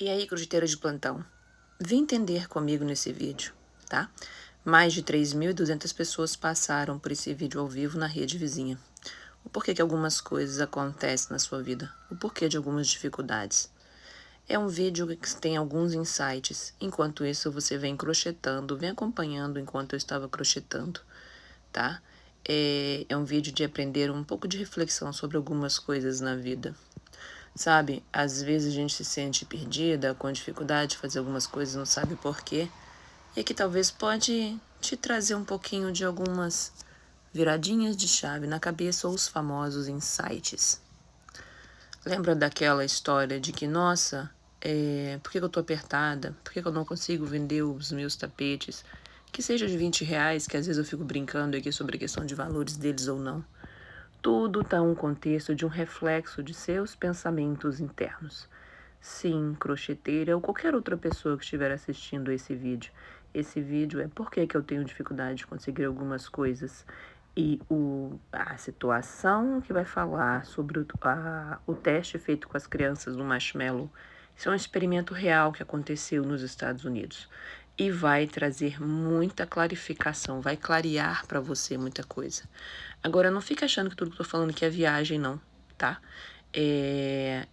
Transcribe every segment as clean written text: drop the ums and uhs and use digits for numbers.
E aí, crocheteira de plantão, vem entender comigo nesse vídeo, tá? Mais de 3.200 pessoas passaram por esse vídeo ao vivo na rede vizinha. O porquê que algumas coisas acontecem na sua vida, o porquê de algumas dificuldades. É um vídeo que tem alguns insights. Enquanto isso, você vem crochetando, vem acompanhando enquanto eu estava crochetando, tá? É um vídeo de aprender um pouco de reflexão sobre algumas coisas na vida. Sabe, às vezes a gente se sente perdida, com dificuldade de fazer algumas coisas, não sabe por quê. E aqui talvez pode te trazer um pouquinho de algumas viradinhas de chave na cabeça ou os famosos insights. Lembra daquela história de que, nossa, por que eu tô apertada? Por que eu não consigo vender os meus tapetes? Que seja de R$ 20, que às vezes eu fico brincando aqui sobre a questão de valores deles ou não. Tudo está um contexto de um reflexo de seus pensamentos internos. Sim, crocheteira ou qualquer outra pessoa que estiver assistindo esse vídeo. Esse vídeo é por que eu tenho dificuldade de conseguir algumas coisas. E a situação que vai falar sobre o teste feito com as crianças do marshmallow. Isso é um experimento real que aconteceu nos Estados Unidos. E vai trazer muita clarificação, vai clarear para você muita coisa. Agora, não fica achando que tudo que eu tô falando aqui é viagem, não, tá?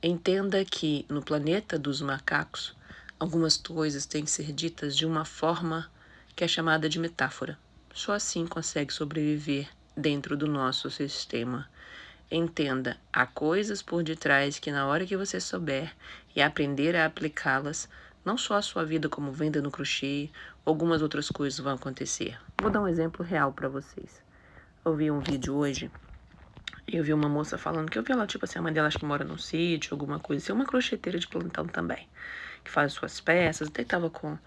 Entenda que no planeta dos macacos, algumas coisas têm que ser ditas de uma forma que é chamada de metáfora. Só assim consegue sobreviver dentro do nosso sistema. Entenda, há coisas por detrás que na hora que você souber e aprender a aplicá-las, não só a sua vida como venda no crochê, algumas outras coisas vão acontecer. Vou dar um exemplo real para vocês. Eu vi um vídeo hoje, eu vi uma moça falando que eu vi ela, tipo assim, a mãe dela acho que mora num sítio, alguma coisa assim, uma crocheteira de plantão também, que faz suas peças, até tava com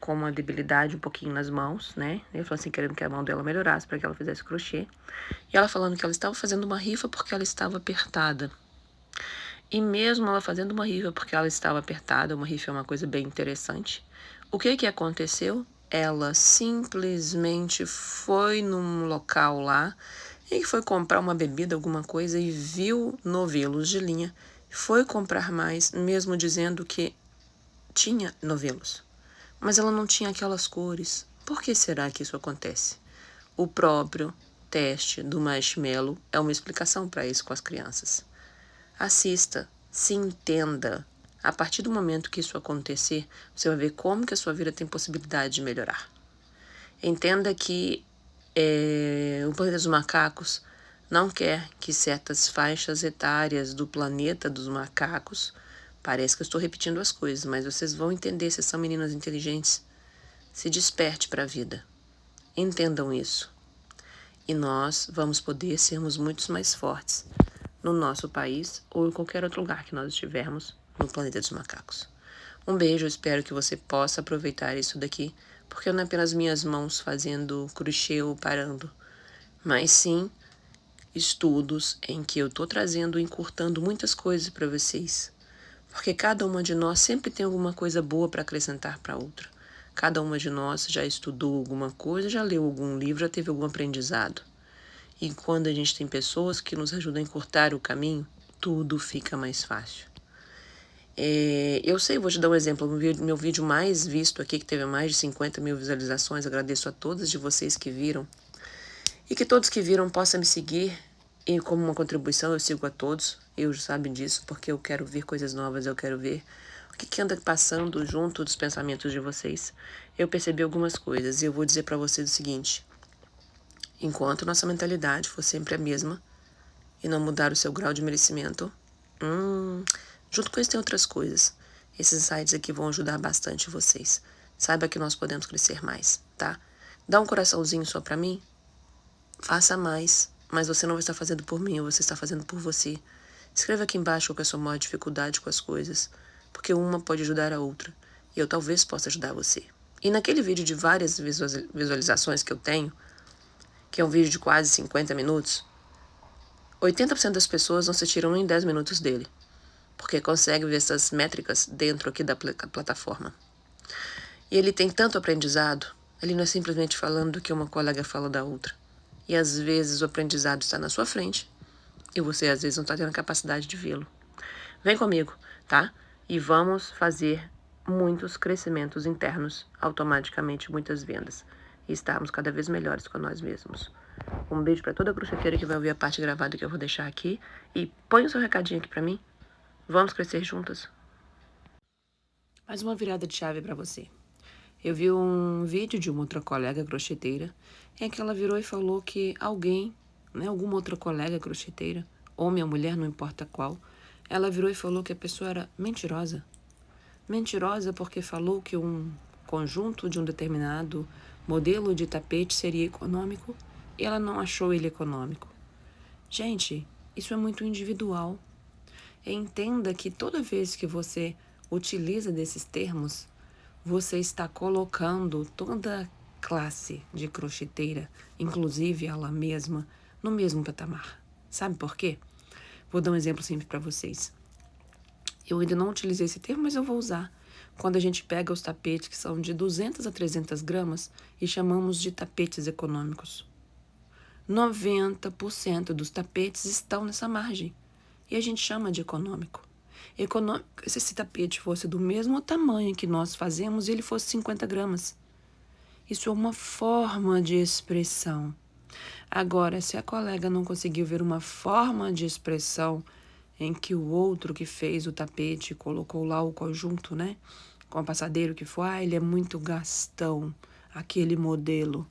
uma debilidade um pouquinho nas mãos, né? Ele falou assim, querendo que a mão dela melhorasse para que ela fizesse crochê. E ela falando que ela estava fazendo uma rifa porque ela estava apertada. E mesmo ela fazendo uma rifa porque ela estava apertada, uma rifa é uma coisa bem interessante. O que aconteceu? Ela simplesmente foi num local lá e foi comprar uma bebida, alguma coisa, e viu novelos de linha. Foi comprar mais, mesmo dizendo que tinha novelos. Mas ela não tinha aquelas cores. Por que será que isso acontece? O próprio teste do marshmallow é uma explicação para isso com as crianças. Assista, se entenda. A partir do momento que isso acontecer, você vai ver como que a sua vida tem possibilidade de melhorar. Entenda que o planeta dos macacos não quer que certas faixas etárias do planeta dos macacos, parece que eu estou repetindo as coisas, mas vocês vão entender, se são meninas inteligentes, se desperte para a vida. Entendam isso. E nós vamos poder sermos muito mais fortes no nosso país ou em qualquer outro lugar que nós estivermos no planeta dos macacos. Um beijo, eu espero que você possa aproveitar isso daqui, porque não é apenas minhas mãos fazendo crochê ou parando, mas sim estudos em que eu estou trazendo, encurtando muitas coisas para vocês. Porque cada uma de nós sempre tem alguma coisa boa para acrescentar para outra. Cada uma de nós já estudou alguma coisa, já leu algum livro, já teve algum aprendizado. E quando a gente tem pessoas que nos ajudam a encurtar o caminho, tudo fica mais fácil. Eu sei, vou te dar um exemplo. Meu vídeo mais visto aqui, que teve mais de 50 mil visualizações, agradeço a todas de vocês que viram. E que todos que viram possam me seguir. E como uma contribuição, eu sigo a todos. Eu sabem disso, porque eu quero ver coisas novas, eu quero ver o que anda passando junto dos pensamentos de vocês. Eu percebi algumas coisas e eu vou dizer para vocês o seguinte. Enquanto nossa mentalidade for sempre a mesma e não mudar o seu grau de merecimento, junto com isso tem outras coisas. Esses insights aqui vão ajudar bastante vocês. Saiba que nós podemos crescer mais, tá? Dá um coraçãozinho só pra mim. Faça mais, mas você não vai estar fazendo por mim, você está fazendo por você. Escreva aqui embaixo qual é a sua maior dificuldade com as coisas, porque uma pode ajudar a outra, e eu talvez possa ajudar você. E naquele vídeo de várias visualizações que eu tenho, que é um vídeo de quase 50 minutos, 80% das pessoas não assistiram nem 10 minutos dele, porque conseguem ver essas métricas dentro aqui da plataforma. E ele tem tanto aprendizado, ele não é simplesmente falando do que uma colega fala da outra. E às vezes o aprendizado está na sua frente e você às vezes não está tendo a capacidade de vê-lo. Vem comigo, tá? e vamos fazer muitos crescimentos internos, automaticamente muitas vendas, e estarmos cada vez melhores com nós mesmos. Um beijo para toda a crocheteira que vai ouvir a parte gravada que eu vou deixar aqui, e põe o seu recadinho aqui para mim. Vamos crescer juntas. Mais uma virada de chave para você. Eu vi um vídeo de uma outra colega crocheteira em que ela virou e falou que alguém, alguma outra colega crocheteira, homem ou mulher, não importa qual, ela virou e falou que a pessoa era mentirosa. Mentirosa porque falou que um conjunto de um determinado modelo de tapete seria econômico e ela não achou ele econômico. Gente, isso é muito individual. Entenda que toda vez que você utiliza desses termos, você está colocando toda a classe de crocheteira, inclusive ela mesma, no mesmo patamar. Sabe por quê? Vou dar um exemplo simples para vocês. Eu ainda não utilizei esse termo, mas eu vou usar. Quando a gente pega os tapetes que são de 200 a 300 gramas e chamamos de tapetes econômicos. 90% dos tapetes estão nessa margem. E a gente chama de econômico. Econômico se esse tapete fosse do mesmo tamanho que nós fazemos e ele fosse 50 gramas. Isso é uma forma de expressão. Agora, se a colega não conseguiu ver uma forma de expressão em que o outro que fez o tapete colocou lá o conjunto, com a passadeiro que foi, ele é muito gastão, aquele modelo.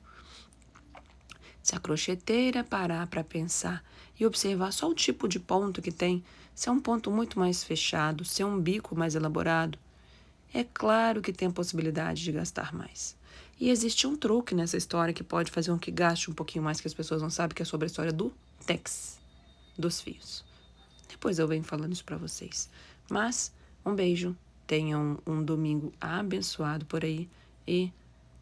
Se a crocheteira parar para pensar e observar só o tipo de ponto que tem, se é um ponto muito mais fechado, se é um bico mais elaborado, é claro que tem a possibilidade de gastar mais. E existe um truque nessa história que pode fazer com que gaste um pouquinho mais, que as pessoas não sabem, que é sobre a história do tex, dos fios. Depois eu venho falando isso para vocês. Mas, um beijo, tenham um domingo abençoado por aí e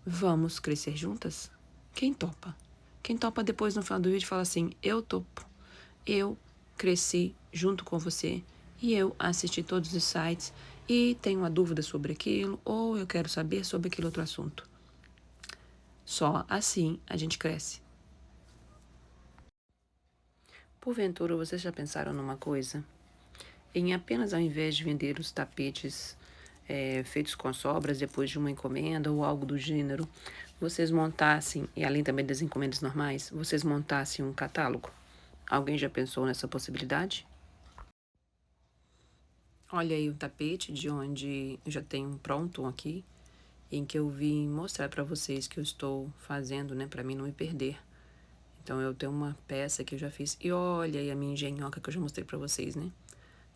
vamos crescer juntas? Quem topa? Quem topa depois no final do vídeo fala assim, eu topo, eu cresci junto com você e eu assisti todos os sites e tenho uma dúvida sobre aquilo ou eu quero saber sobre aquele outro assunto. Só assim a gente cresce. Porventura, vocês já pensaram numa coisa? Em apenas, ao invés de vender os tapetes feitos com sobras depois de uma encomenda ou algo do gênero, vocês montassem, e além também das encomendas normais, vocês montassem um catálogo? Alguém já pensou nessa possibilidade? Olha aí o tapete de onde eu já tenho um pronto aqui, em que eu vim mostrar para vocês que eu estou fazendo, para mim não me perder. Então eu tenho uma peça que eu já fiz, e olha aí a minha engenhoca que eu já mostrei para vocês,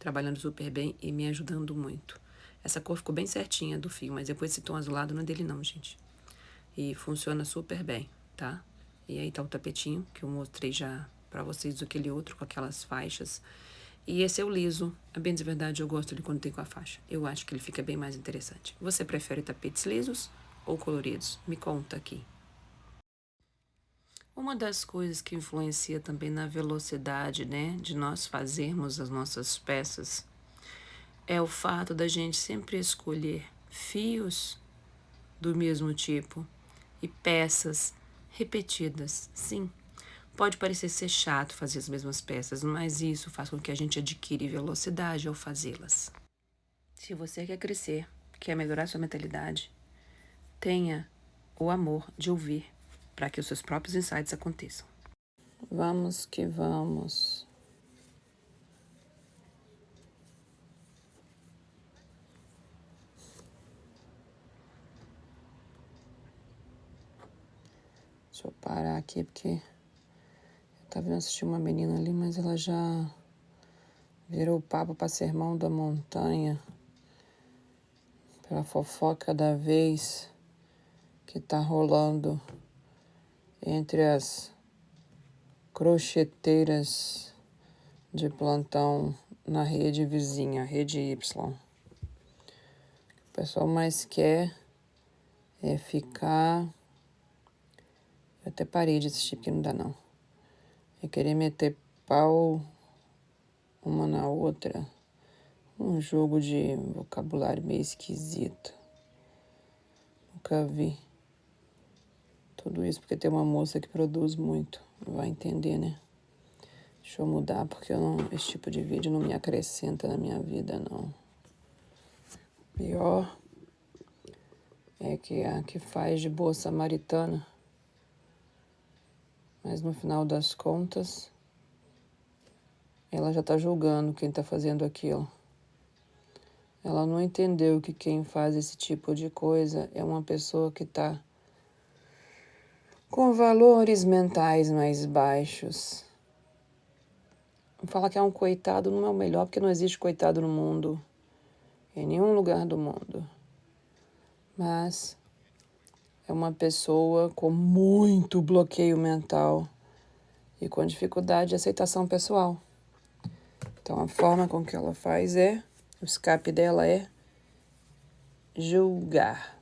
trabalhando super bem e me ajudando muito. Essa cor ficou bem certinha do fio, mas depois esse tom azulado não é dele não, gente. E funciona super bem, tá? E aí tá o tapetinho, que eu mostrei já pra vocês, aquele outro com aquelas faixas. E esse é o liso. A bem de verdade, eu gosto de quando tem com a faixa. Eu acho que ele fica bem mais interessante. Você prefere tapetes lisos ou coloridos? Me conta aqui. Uma das coisas que influencia também na velocidade, de nós fazermos as nossas peças é o fato da gente sempre escolher fios do mesmo tipo e peças repetidas. Sim, pode parecer ser chato fazer as mesmas peças, mas isso faz com que a gente adquire velocidade ao fazê-las. Se você quer crescer, quer melhorar sua mentalidade, tenha o amor de ouvir para que os seus próprios insights aconteçam. Vamos que vamos. Deixa eu parar aqui porque eu tava vendo assistir uma menina ali, mas ela já virou papo para sermão da montanha, pela fofoca da vez que tá rolando entre as crocheteiras de plantão na rede vizinha, rede Y. O pessoal mais quer é ficar... Eu até parei de assistir porque não dá não. É querer meter pau uma na outra. Um jogo de vocabulário meio esquisito. Nunca vi. Tudo isso porque tem uma moça que produz muito. Vai entender, né? Deixa eu mudar porque esse tipo de vídeo não me acrescenta na minha vida, não. Pior é que a que faz de boa samaritana, mas no final das contas, ela já está julgando quem está fazendo aquilo. Ela não entendeu que quem faz esse tipo de coisa é uma pessoa que está com valores mentais mais baixos. Falar que é um coitado não é o melhor, porque não existe coitado no mundo, em nenhum lugar do mundo. Mas é uma pessoa com muito bloqueio mental e com dificuldade de aceitação pessoal. Então a forma com que ela faz o escape dela é julgar.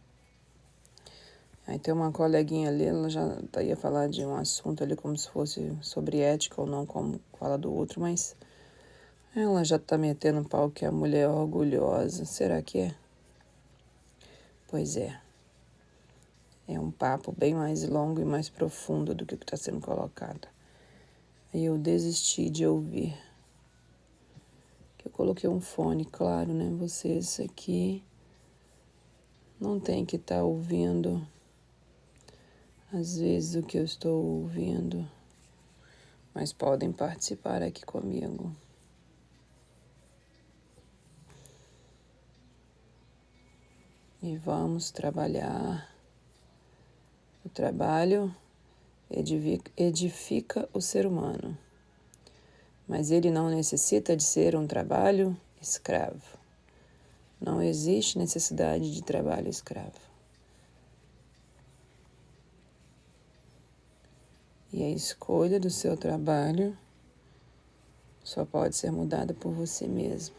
Aí tem uma coleguinha ali, ela já ia falar de um assunto ali como se fosse sobre ética ou não, como fala do outro, mas ela já tá metendo pau que a mulher é orgulhosa. Será que é? Pois é. É um papo bem mais longo e mais profundo do que o que está sendo colocado. Aí eu desisti de ouvir. Eu coloquei um fone, claro, né? Vocês aqui não tem que estar ouvindo, às vezes, o que eu estou ouvindo, mas podem participar aqui comigo. E vamos trabalhar. O trabalho edifica o ser humano, mas ele não necessita de ser um trabalho escravo. Não existe necessidade de trabalho escravo. E a escolha do seu trabalho só pode ser mudada por você mesmo.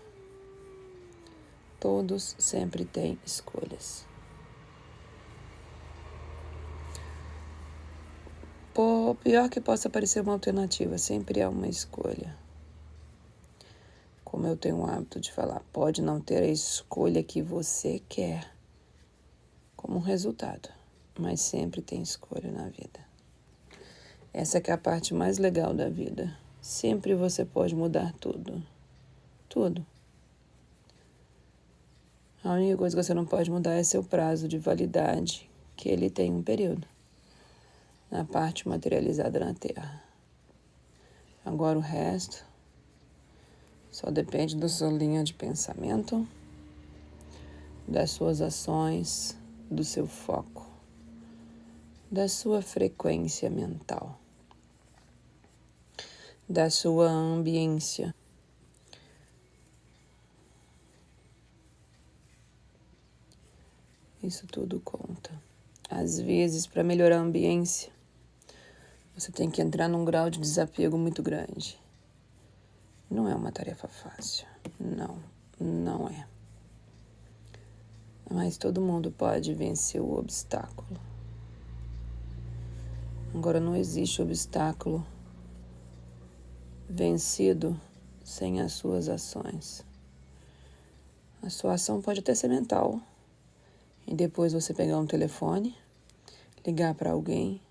Todos sempre têm escolhas. Por pior que possa parecer uma alternativa, sempre há uma escolha. Como eu tenho o hábito de falar, pode não ter a escolha que você quer como resultado, mas sempre tem escolha na vida. Essa que é a parte mais legal da vida. Sempre você pode mudar tudo. Tudo. A única coisa que você não pode mudar é seu prazo de validade, que ele tem um período, na parte materializada na Terra. Agora o resto só depende da sua linha de pensamento, das suas ações, do seu foco, da sua frequência mental, da sua ambiência. Isso tudo conta. Às vezes, para melhorar a ambiência, você tem que entrar num grau de desapego muito grande. Não é uma tarefa fácil. Não é. Mas todo mundo pode vencer o obstáculo. Agora, não existe obstáculo vencido sem as suas ações. A sua ação pode até ser mental. E depois você pegar um telefone, ligar para alguém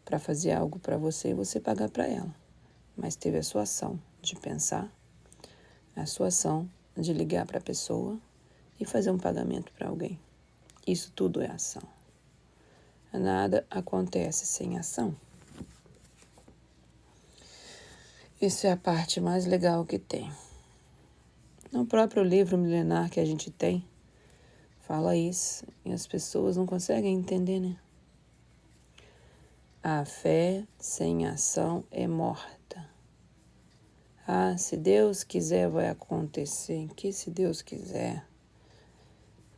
para fazer algo para você e você pagar para ela. Mas teve a sua ação de pensar, a sua ação de ligar para a pessoa e fazer um pagamento para alguém. Isso tudo é ação. Nada acontece sem ação. Isso é a parte mais legal que tem. No próprio livro milenar que a gente tem, fala isso e as pessoas não conseguem entender, né? A fé sem ação é morta. Ah, se Deus quiser vai acontecer. Que se Deus quiser?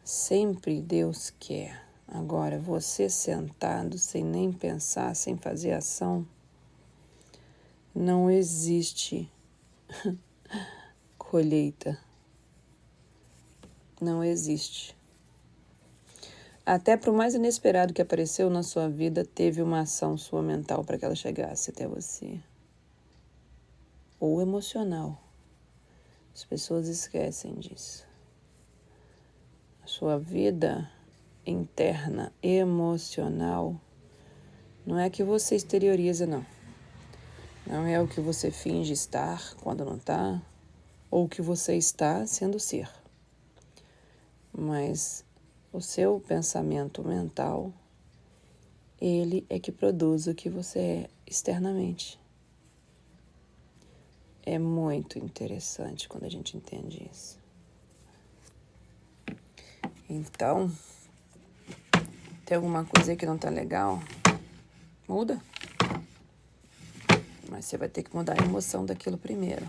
Sempre Deus quer. Agora, você sentado, sem nem pensar, sem fazer ação, não existe colheita. Não existe. Até para o mais inesperado que apareceu na sua vida, teve uma ação sua mental para que ela chegasse até você. Ou emocional. As pessoas esquecem disso. A sua vida interna, emocional, não é que você exterioriza, não. Não é o que você finge estar quando não está, ou o que você está sendo ser. mas o seu pensamento mental, ele é que produz o que você é externamente. É muito interessante quando a gente entende isso. Então, tem alguma coisa aí que não tá legal? Muda. Mas você vai ter que mudar a emoção daquilo primeiro.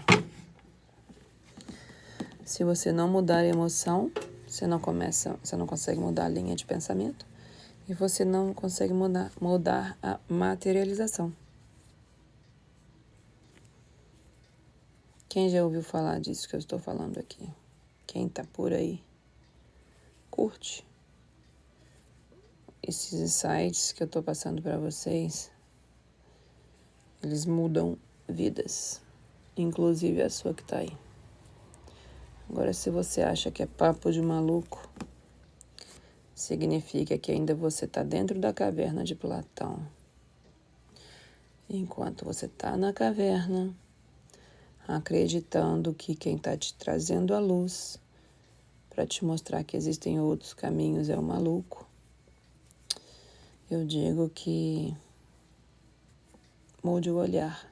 Se você não mudar a emoção, você não consegue mudar a linha de pensamento e você não consegue mudar a materialização. Quem já ouviu falar disso que eu estou falando aqui? Quem tá por aí? Curte esses insights que eu estou passando para vocês. Eles mudam vidas, inclusive a sua que está aí. Agora, se você acha que é papo de maluco, significa que ainda você está dentro da caverna de Platão. Enquanto você está na caverna, acreditando que quem está te trazendo a luz para te mostrar que existem outros caminhos é o maluco, eu digo que mude o olhar.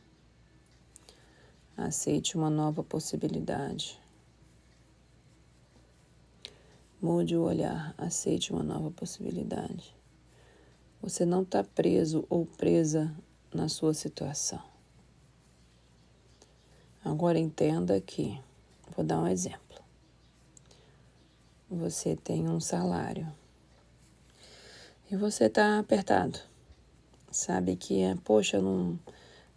Aceite uma nova possibilidade. Mude o olhar, aceite uma nova possibilidade. Você não está preso ou presa na sua situação. Agora entenda que, vou dar um exemplo. Você tem um salário e você está apertado. Sabe que, poxa, não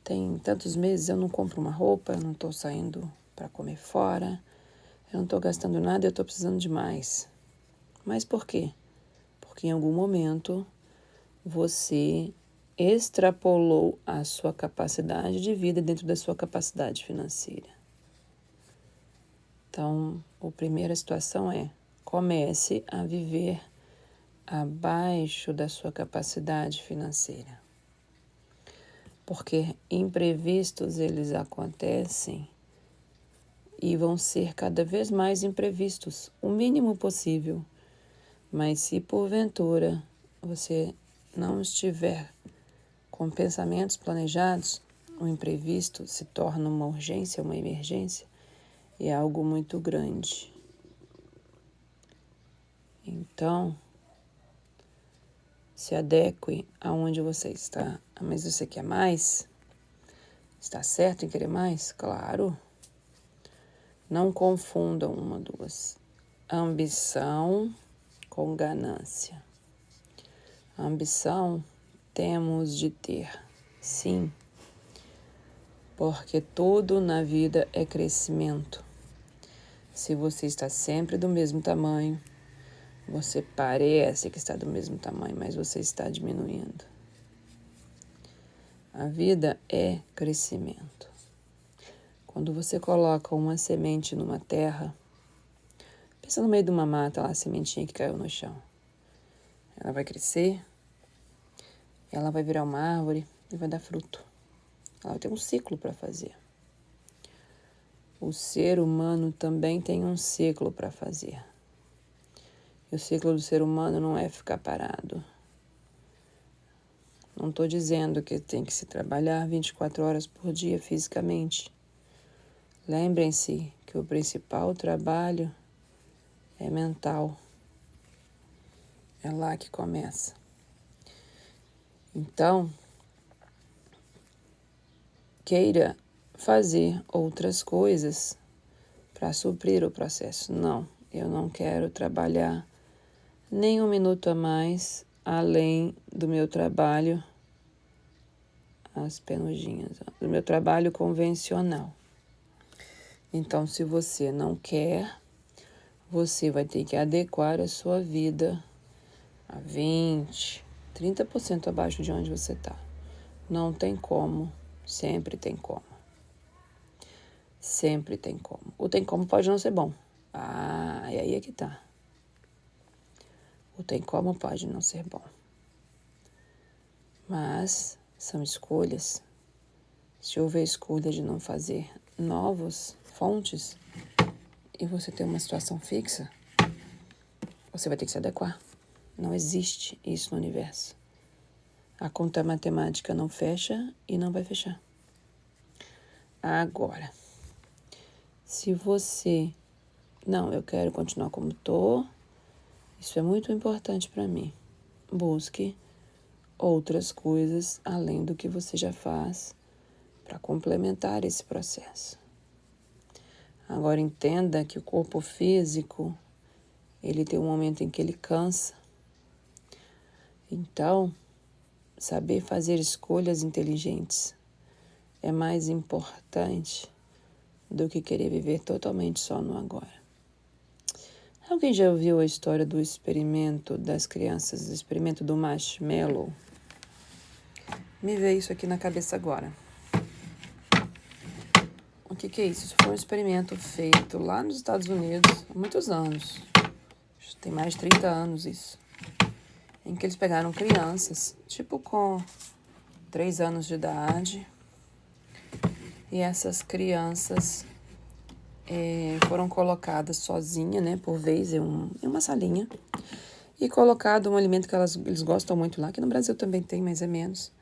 tem tantos meses, eu não compro uma roupa, eu não estou saindo para comer fora, eu não estou gastando nada, eu estou precisando de mais. Mas por quê? Porque em algum momento você extrapolou a sua capacidade de vida dentro da sua capacidade financeira. Então, a primeira situação é: comece a viver abaixo da sua capacidade financeira. Porque imprevistos eles acontecem e vão ser cada vez mais imprevistos, o mínimo possível. Mas se porventura você não estiver com pensamentos planejados, o imprevisto se torna uma urgência, uma emergência, e é algo muito grande. Então, se adeque aonde você está. Mas você quer mais? Está certo em querer mais? Claro. Não confundam uma duas. Ambição com ganância. A ambição temos de ter, sim, porque tudo na vida é crescimento. Se você está sempre do mesmo tamanho, você parece que está do mesmo tamanho, mas você está diminuindo. A vida é crescimento. Quando você coloca uma semente numa terra, pensa no meio de uma mata, lá a sementinha que caiu no chão. Ela vai crescer, ela vai virar uma árvore e vai dar fruto. Ela vai ter um ciclo para fazer. O ser humano também tem um ciclo para fazer. E o ciclo do ser humano não é ficar parado. Não estou dizendo que tem que se trabalhar 24 horas por dia fisicamente. Lembrem-se que o principal trabalho é mental. É lá que começa. Então, queira fazer outras coisas para suprir o processo. Não, eu não quero trabalhar nem um minuto a mais além do meu trabalho, as penugинhas, do meu trabalho convencional. Então, se você não quer, você vai ter que adequar a sua vida a 20, 30% abaixo de onde você está. Não tem como, sempre tem como. Sempre tem como. O tem como pode não ser bom. E aí é que tá. O tem como pode não ser bom. Mas são escolhas. Se houver escolha de não fazer novas fontes e você tem uma situação fixa, Você vai ter que se adequar. Não existe isso no universo. A conta matemática não fecha e não vai fechar. Agora, se você... Não, eu quero continuar como estou. Isso é muito importante para mim. Busque outras coisas além do que você já faz para complementar esse processo. Agora entenda que o corpo físico, ele tem um momento em que ele cansa. Então, saber fazer escolhas inteligentes é mais importante do que querer viver totalmente só no agora. Alguém já ouviu a história do experimento das crianças, do experimento do marshmallow? Me veio isso aqui na cabeça agora. O que é isso? Isso foi um experimento feito lá nos Estados Unidos há muitos anos. Tem mais de 30 anos isso. Em que eles pegaram crianças, tipo com 3 anos de idade. E essas crianças foram colocadas sozinhas, né, por vez, em uma salinha. E colocado um alimento que eles gostam muito lá, que no Brasil também tem, mas é menos,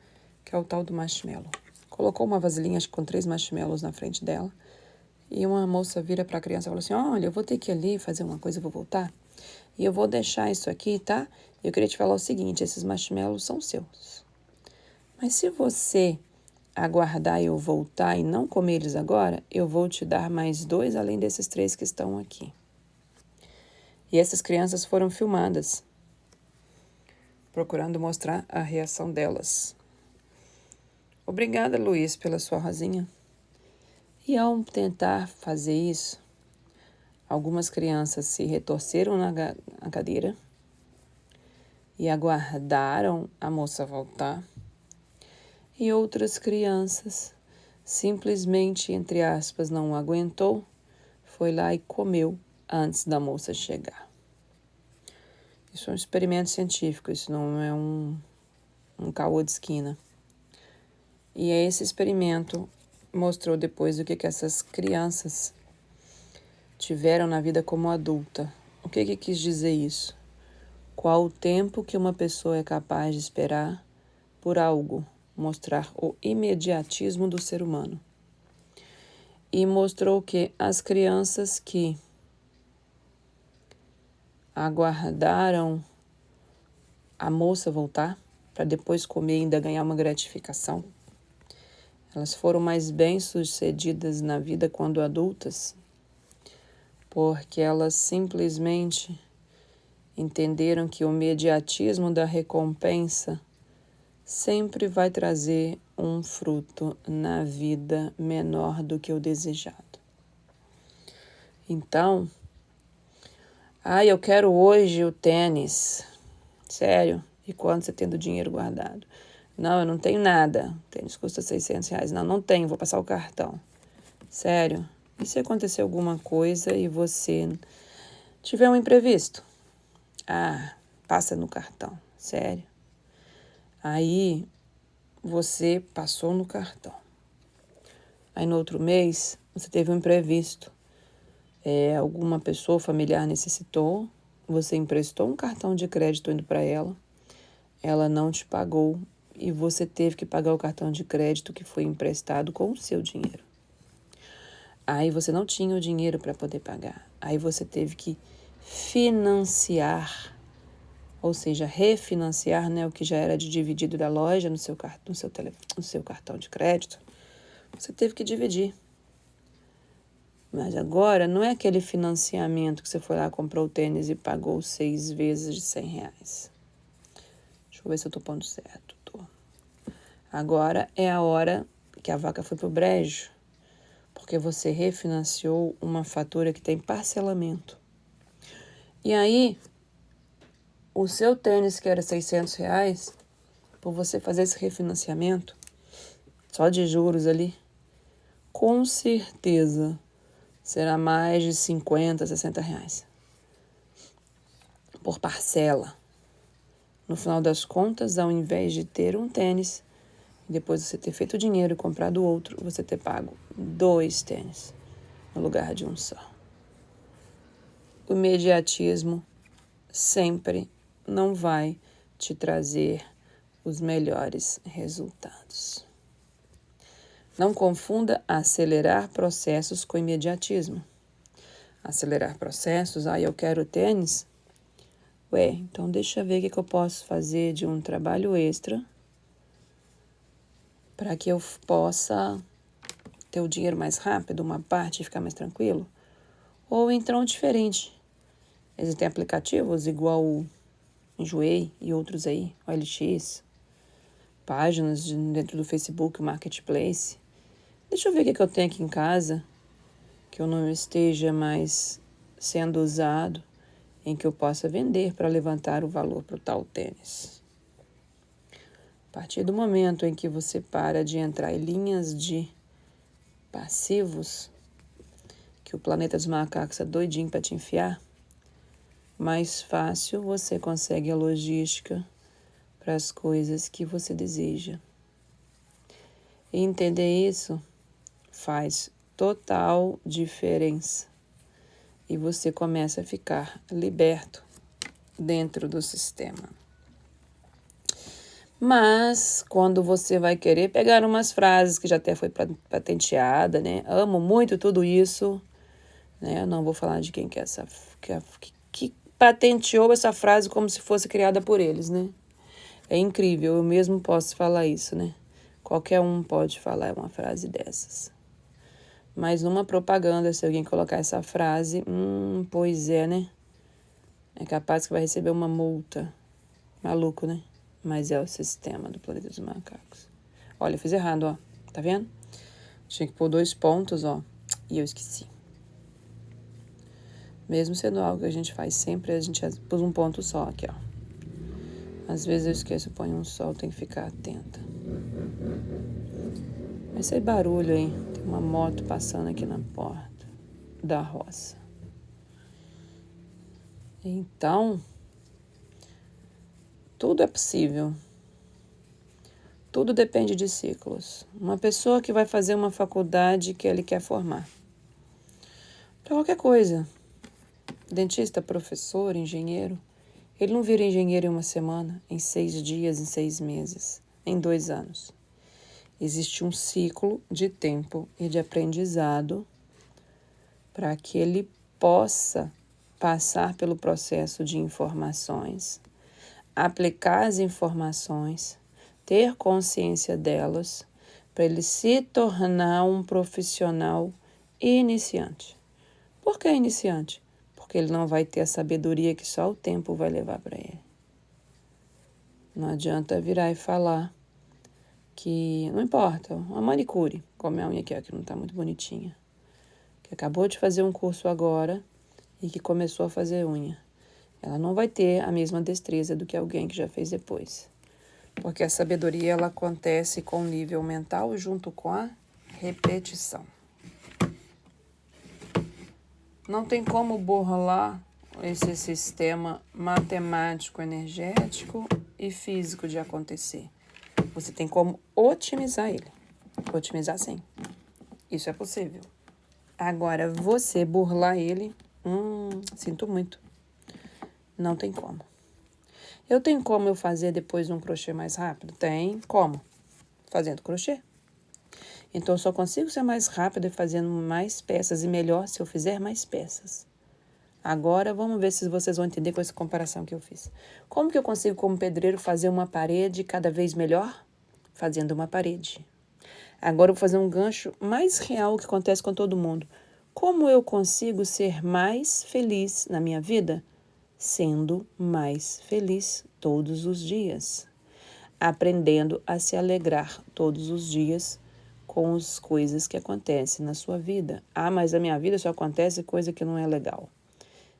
que é o tal do marshmallow. Colocou uma vasilhinha, acho que com 3 marshmallows na frente dela. E uma moça vira para a criança e fala assim, olha, eu vou ter que ir ali fazer uma coisa, eu vou voltar. E eu vou deixar isso aqui, tá? Eu queria te falar o seguinte, esses marshmallows são seus. Mas se você aguardar eu voltar e não comer eles agora, eu vou te dar mais 2 além desses 3 que estão aqui. E essas crianças foram filmadas, procurando mostrar a reação delas. Obrigada, Luiz, pela sua rosinha. E ao tentar fazer isso, algumas crianças se retorceram na cadeira e aguardaram a moça voltar. E outras crianças simplesmente, entre aspas, não aguentou, foi lá e comeu antes da moça chegar. Isso é um experimento científico, isso não é um caô de esquina. E esse experimento mostrou depois o que essas crianças tiveram na vida como adulta. O que quis dizer isso? Qual o tempo que uma pessoa é capaz de esperar por algo? Mostrar o imediatismo do ser humano. E mostrou que as crianças que aguardaram a moça voltar para depois comer e ainda ganhar uma gratificação, elas foram mais bem-sucedidas na vida quando adultas, porque elas simplesmente entenderam que o imediatismo da recompensa sempre vai trazer um fruto na vida menor do que o desejado. Então, eu quero hoje o tênis. Sério? E quanto você tem do dinheiro guardado? Não, eu não tenho nada. O tênis custa R$600. Não tenho, vou passar o cartão. Sério? E se acontecer alguma coisa e você tiver um imprevisto? Passa no cartão. Sério? Aí você passou no cartão. Aí no outro mês você teve um imprevisto. Alguma pessoa familiar necessitou, você emprestou um cartão de crédito indo para ela não te pagou e você teve que pagar o cartão de crédito que foi emprestado com o seu dinheiro. Aí você não tinha o dinheiro para poder pagar. Aí você teve que financiar, ou seja, refinanciar, né, o que já era de dividido da loja no seu cartão de crédito. Você teve que dividir. Mas agora não é aquele financiamento que você foi lá, comprou o tênis e pagou 6 vezes de R$100. Deixa eu ver se eu tô pondo certo. Tô. Agora é a hora que a vaca foi pro brejo, porque você refinanciou uma fatura que tem parcelamento. E aí, o seu tênis, que era R$600, por você fazer esse refinanciamento, só de juros ali, com certeza será mais de R$50, R$60 por parcela. No final das contas, ao invés de ter um tênis, depois você ter feito dinheiro e comprado outro, você ter pago 2 tênis no lugar de um só. O imediatismo sempre não vai te trazer os melhores resultados. Não confunda acelerar processos com imediatismo. Acelerar processos, eu quero tênis. Então deixa eu ver o que eu posso fazer de um trabalho extra para que eu possa ter o dinheiro mais rápido, uma parte e ficar mais tranquilo. Ou então diferente. Existem aplicativos igual o Enjoei e outros aí, OLX, páginas dentro do Facebook, o Marketplace. Deixa eu ver o que eu tenho aqui em casa que eu não esteja mais sendo usado, em que eu possa vender para levantar o valor para o tal tênis. A partir do momento em que você para de entrar em linhas de passivos, que o planeta dos macacos é doidinho para te enfiar, mais fácil você consegue a logística para as coisas que você deseja. E entender isso faz total diferença. E você começa a ficar liberto dentro do sistema. Mas quando você vai querer pegar umas frases que já até foi patenteada, né? Amo muito tudo isso, né? Eu não vou falar de quem que é essa que patenteou essa frase como se fosse criada por eles, né? É incrível, eu mesmo posso falar isso, né? Qualquer um pode falar uma frase dessas. Mas numa propaganda, se alguém colocar essa frase, pois é, né? É capaz que vai receber uma multa. Maluco, né? Mas é o sistema do planeta dos macacos. Olha, eu fiz errado, ó. Tá vendo? Tinha que pôr 2 pontos, ó. E eu esqueci. Mesmo sendo algo que a gente faz sempre, a gente pôs um ponto só aqui, ó. Às vezes eu esqueço, eu ponho um só, tem que ficar atenta. Esse barulho aí, tem uma moto passando aqui na porta da roça. Então, tudo é possível. Tudo depende de ciclos. Uma pessoa que vai fazer uma faculdade que ele quer formar. Para qualquer coisa. Dentista, professor, engenheiro. Ele não vira engenheiro em uma semana, em 6 dias, em 6 meses, em 2 anos. Existe um ciclo de tempo e de aprendizado para que ele possa passar pelo processo de informações, aplicar as informações, ter consciência delas, para ele se tornar um profissional iniciante. Por que iniciante? Porque ele não vai ter a sabedoria que só o tempo vai levar para ele. Não adianta virar e falar que não importa, uma manicure, como a unha aqui, que não está muito bonitinha, que acabou de fazer um curso agora e que começou a fazer unha. Ela não vai ter a mesma destreza do que alguém que já fez depois. Porque a sabedoria ela acontece com o nível mental junto com a repetição. Não tem como burlar esse sistema matemático, energético e físico de acontecer. Você tem como otimizar ele. Otimizar sim. Isso é possível. Agora, você burlar ele, sinto muito. Não tem como. Eu tenho como eu fazer depois um crochê mais rápido? Tem. Como? Fazendo crochê. Então, eu só consigo ser mais rápido e fazendo mais peças e melhor se eu fizer mais peças. Agora, vamos ver se vocês vão entender com essa comparação que eu fiz. Como que eu consigo, como pedreiro, fazer uma parede cada vez melhor? Fazendo uma parede. Agora, eu vou fazer um gancho mais real que acontece com todo mundo. Como eu consigo ser mais feliz na minha vida? Sendo mais feliz todos os dias. Aprendendo a se alegrar todos os dias com as coisas que acontecem na sua vida. Mas na minha vida só acontece coisa que não é legal.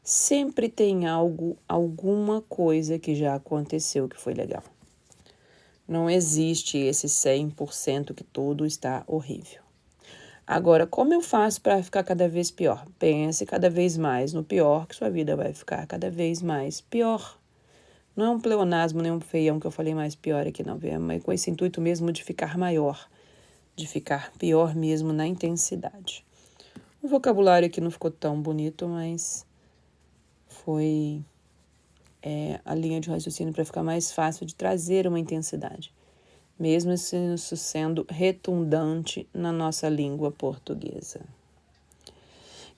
Sempre tem alguma coisa que já aconteceu que foi legal. Não existe esse 100% que tudo está horrível. Agora, como eu faço para ficar cada vez pior? Pense cada vez mais no pior, que sua vida vai ficar cada vez mais pior. Não é um pleonasmo, nem um feião que eu falei mais pior aqui, não. Mas com esse intuito mesmo de ficar maior, de ficar pior mesmo na intensidade. O vocabulário aqui não ficou tão bonito, mas foi a linha de raciocínio para ficar mais fácil de trazer uma intensidade, mesmo isso sendo redundante na nossa língua portuguesa.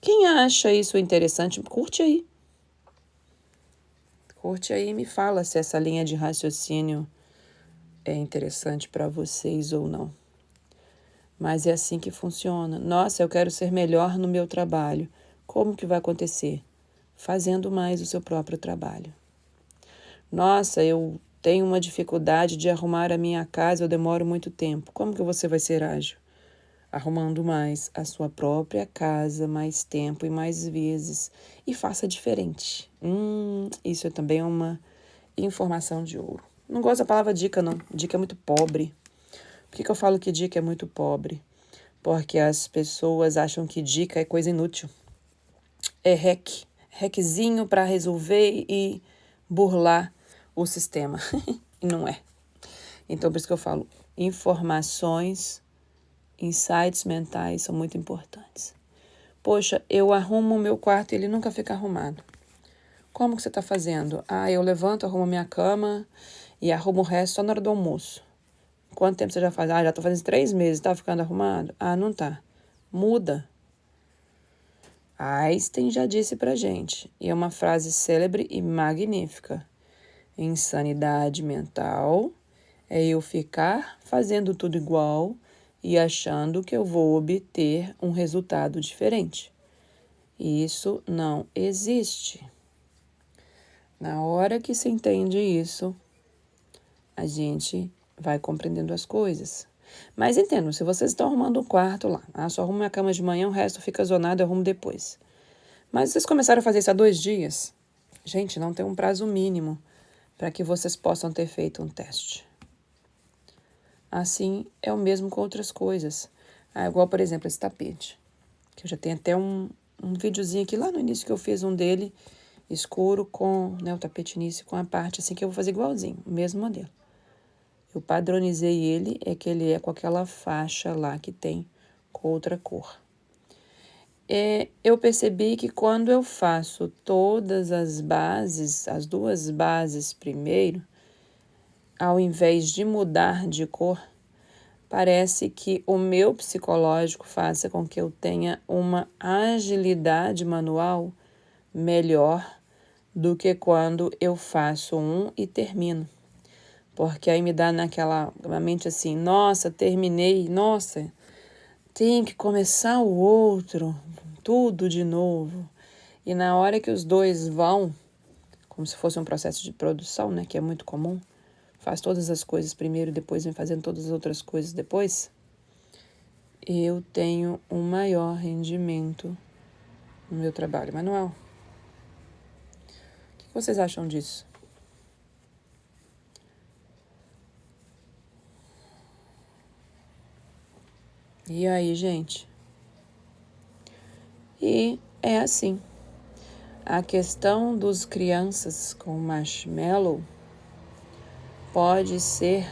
Quem acha isso interessante, curte aí. Curte aí e me fala se essa linha de raciocínio é interessante para vocês ou não. Mas é assim que funciona. Nossa, eu quero ser melhor no meu trabalho. Como que vai acontecer? Fazendo mais o seu próprio trabalho. Nossa, eu tenho uma dificuldade de arrumar a minha casa, eu demoro muito tempo. Como que você vai ser ágil? Arrumando mais a sua própria casa, mais tempo e mais vezes. E faça diferente. Isso também é uma informação de ouro. Não gosto da palavra dica, não. Dica é muito pobre. Por que eu falo que dica é muito pobre? Porque as pessoas acham que dica é coisa inútil. É hackzinho para resolver e burlar o sistema. E não é. Então, por isso que eu falo, informações, insights mentais são muito importantes. Poxa, eu arrumo o meu quarto e ele nunca fica arrumado. Como que você está fazendo? Eu levanto, arrumo minha cama e arrumo o resto só na hora do almoço. Quanto tempo você já faz? Já estou fazendo 3 meses, tá ficando arrumado? Não tá. Muda. Einstein já disse pra gente, e é uma frase célebre e magnífica. Insanidade mental é eu ficar fazendo tudo igual e achando que eu vou obter um resultado diferente. Isso não existe. Na hora que se entende isso, a gente vai compreendendo as coisas. Mas entendo, se vocês estão arrumando um quarto lá, só arrumo minha cama de manhã, o resto fica zonado, eu arrumo depois. Mas vocês começaram a fazer isso há 2 dias? Gente, não tem um prazo mínimo para que vocês possam ter feito um teste. Assim é o mesmo com outras coisas. Igual, por exemplo, esse tapete. Que eu já tenho até um videozinho aqui lá no início que eu fiz um dele escuro com, o tapete início com a parte assim que eu vou fazer igualzinho, o mesmo modelo. Eu padronizei ele, que ele é com aquela faixa lá que tem com outra cor. Eu percebi que quando eu faço todas as bases, as 2 bases primeiro, ao invés de mudar de cor, parece que o meu psicológico faça com que eu tenha uma agilidade manual melhor do que quando eu faço um e termino. Porque aí me dá naquela mente assim, nossa, terminei, nossa, tem que começar o outro, tudo de novo. E na hora que os 2 vão, como se fosse um processo de produção, que é muito comum, faz todas as coisas primeiro, depois vem fazendo todas as outras coisas depois, eu tenho um maior rendimento no meu trabalho manual. O que vocês acham disso? E aí, gente? E é assim. A questão dos crianças com marshmallow pode ser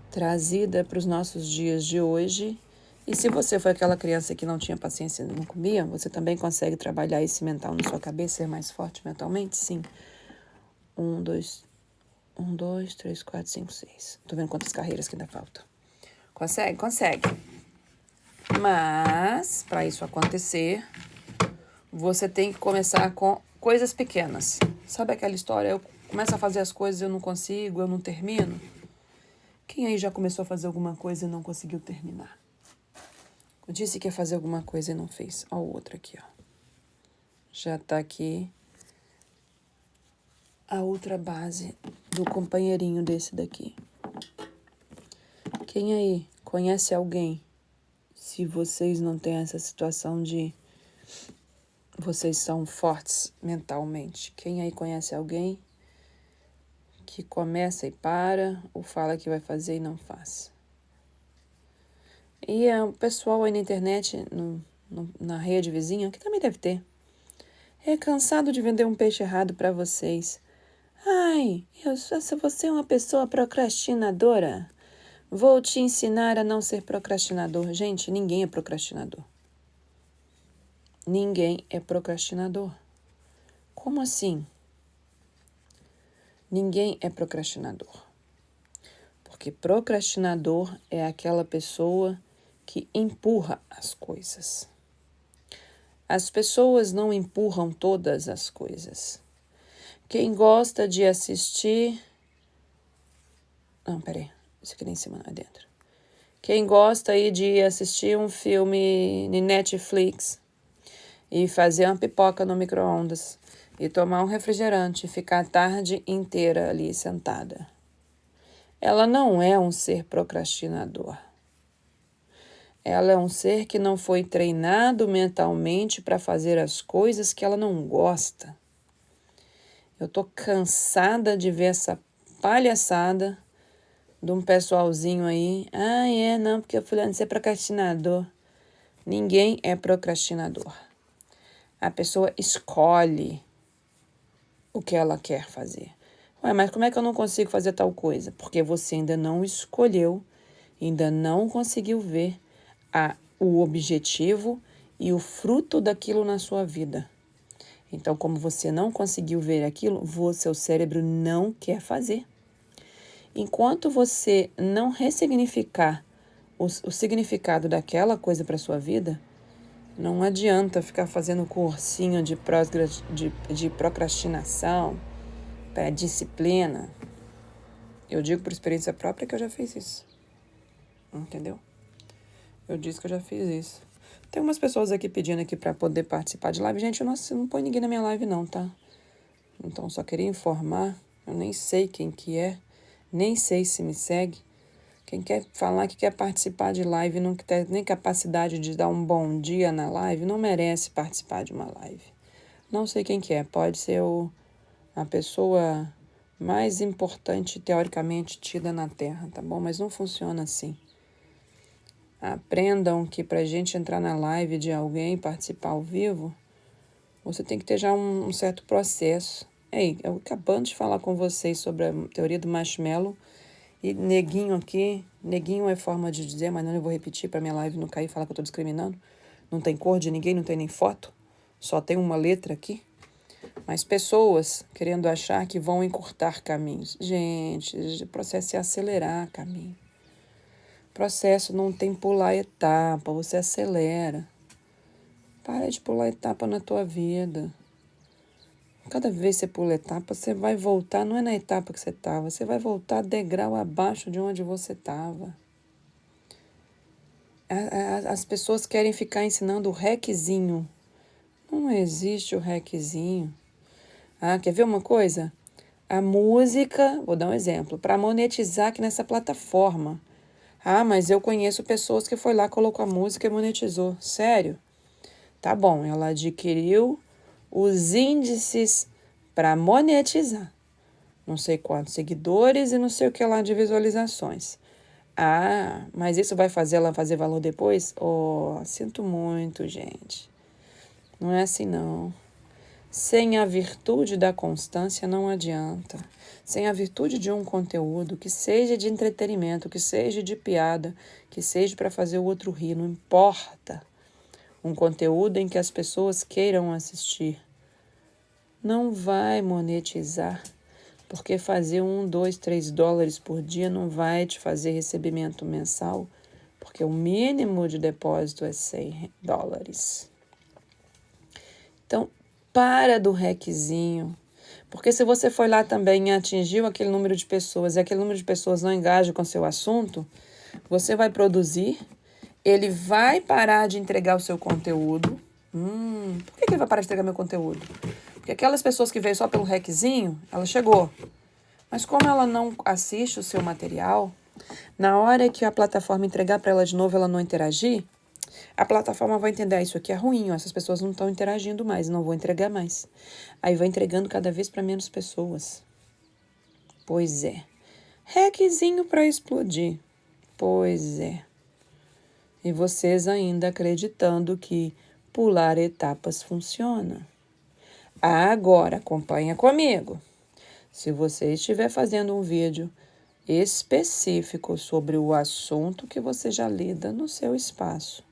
trazida para os nossos dias de hoje. E se você foi aquela criança que não tinha paciência e não comia, você também consegue trabalhar esse mental na sua cabeça, ser mais forte mentalmente? Sim. 1, 2, 3, 4, 5, 6. Tô vendo quantas carreiras que ainda faltam. Consegue? Consegue. Mas, para isso acontecer, você tem que começar com coisas pequenas. Sabe aquela história? Eu começo a fazer as coisas e eu não consigo, eu não termino. Quem aí já começou a fazer alguma coisa e não conseguiu terminar? Eu disse que ia fazer alguma coisa e não fez. Ó, o outro aqui, ó. Já tá aqui a outra base do companheirinho desse daqui. Quem aí conhece alguém? Se vocês não têm essa situação de vocês são fortes mentalmente. Quem aí conhece alguém que começa e para, ou fala que vai fazer e não faz? E o pessoal aí na internet, na rede vizinha, que também deve ter, é cansado de vender um peixe errado para vocês. Se você é uma pessoa procrastinadora, vou te ensinar a não ser procrastinador. Gente, ninguém é procrastinador. Ninguém é procrastinador. Como assim? Ninguém é procrastinador. Porque procrastinador é aquela pessoa que empurra as coisas. As pessoas não empurram todas as coisas. Quem gosta de assistir... Não, peraí. Isso aqui nem em cima, não é dentro. Quem gosta aí de assistir um filme no Netflix e fazer uma pipoca no micro-ondas e tomar um refrigerante e ficar a tarde inteira ali sentada. Ela não é um ser procrastinador. Ela é um ser que não foi treinado mentalmente para fazer as coisas que ela não gosta. Eu tô cansada de ver essa palhaçada de um pessoalzinho aí. Não, porque eu fulano de ser procrastinador. Ninguém é procrastinador. A pessoa escolhe o que ela quer fazer. Ué, mas como é que eu não consigo fazer tal coisa? Porque você ainda não escolheu, ainda não conseguiu ver o objetivo e o fruto daquilo na sua vida. Então, como você não conseguiu ver aquilo, seu cérebro não quer fazer. Enquanto você não ressignificar o significado daquela coisa para a sua vida, não adianta ficar fazendo cursinho de procrastinação, para disciplina. Eu digo por experiência própria que eu já fiz isso. Entendeu? Eu disse que eu já fiz isso. Tem umas pessoas aqui pedindo aqui para poder participar de live. Gente, eu não ponho ninguém na minha live não, tá? Então, só queria informar. Eu nem sei quem que é. Nem sei se me segue. Quem quer falar que quer participar de live e não tem nem capacidade de dar um bom dia na live, não merece participar de uma live. Não sei quem que é. Pode ser a pessoa mais importante, teoricamente, tida na Terra, tá bom? Mas não funciona assim. Aprendam que para a gente entrar na live de alguém, participar ao vivo, você tem que ter já um certo processo. Ei, eu acabando de falar com vocês sobre a teoria do marshmallow e neguinho aqui, neguinho é forma de dizer, mas não eu vou repetir para minha live não cair e falar que eu estou discriminando. Não tem cor de ninguém, não tem nem foto, só tem uma letra aqui. Mas pessoas querendo achar que vão encurtar caminhos. Gente, o processo é acelerar caminho. Processo não tem pular etapa, você acelera. Para de pular etapa na tua vida. Cada vez que você pula etapa, você vai voltar, não é na etapa que você estava, você vai voltar degrau abaixo de onde você estava. As pessoas querem ficar ensinando o reczinho. Não existe o reczinho. Quer ver uma coisa? A música, vou dar um exemplo, para monetizar aqui nessa plataforma. Mas eu conheço pessoas que foi lá, colocou a música e monetizou. Sério? Tá bom, ela adquiriu os índices para monetizar. Não sei quantos seguidores e não sei o que lá de visualizações. Mas isso vai fazer ela fazer valor depois? Sinto muito, gente. Não é assim, não. Sem a virtude da constância não adianta. Sem a virtude de um conteúdo que seja de entretenimento, que seja de piada, que seja para fazer o outro rir, não importa. Um conteúdo em que as pessoas queiram assistir. Não vai monetizar, porque fazer $1, $2, $3 por dia não vai te fazer recebimento mensal, porque o mínimo de depósito é $100. Então, para do reczinho, porque se você foi lá também e atingiu aquele número de pessoas e aquele número de pessoas não engaja com seu assunto, você vai produzir, ele vai parar de entregar o seu conteúdo. Por que ele vai parar de entregar meu conteúdo? Porque aquelas pessoas que veio só pelo reczinho, ela chegou. Mas como ela não assiste o seu material, na hora que a plataforma entregar para ela de novo, ela não interagir, a plataforma vai entender, isso aqui é ruim, essas pessoas não estão interagindo mais, não vou entregar mais. Aí vai entregando cada vez para menos pessoas. Pois é. Reczinho para explodir. Pois é. E vocês ainda acreditando que pular etapas funciona. Agora, acompanha comigo. Se você estiver fazendo um vídeo específico sobre o assunto que você já lida no seu espaço,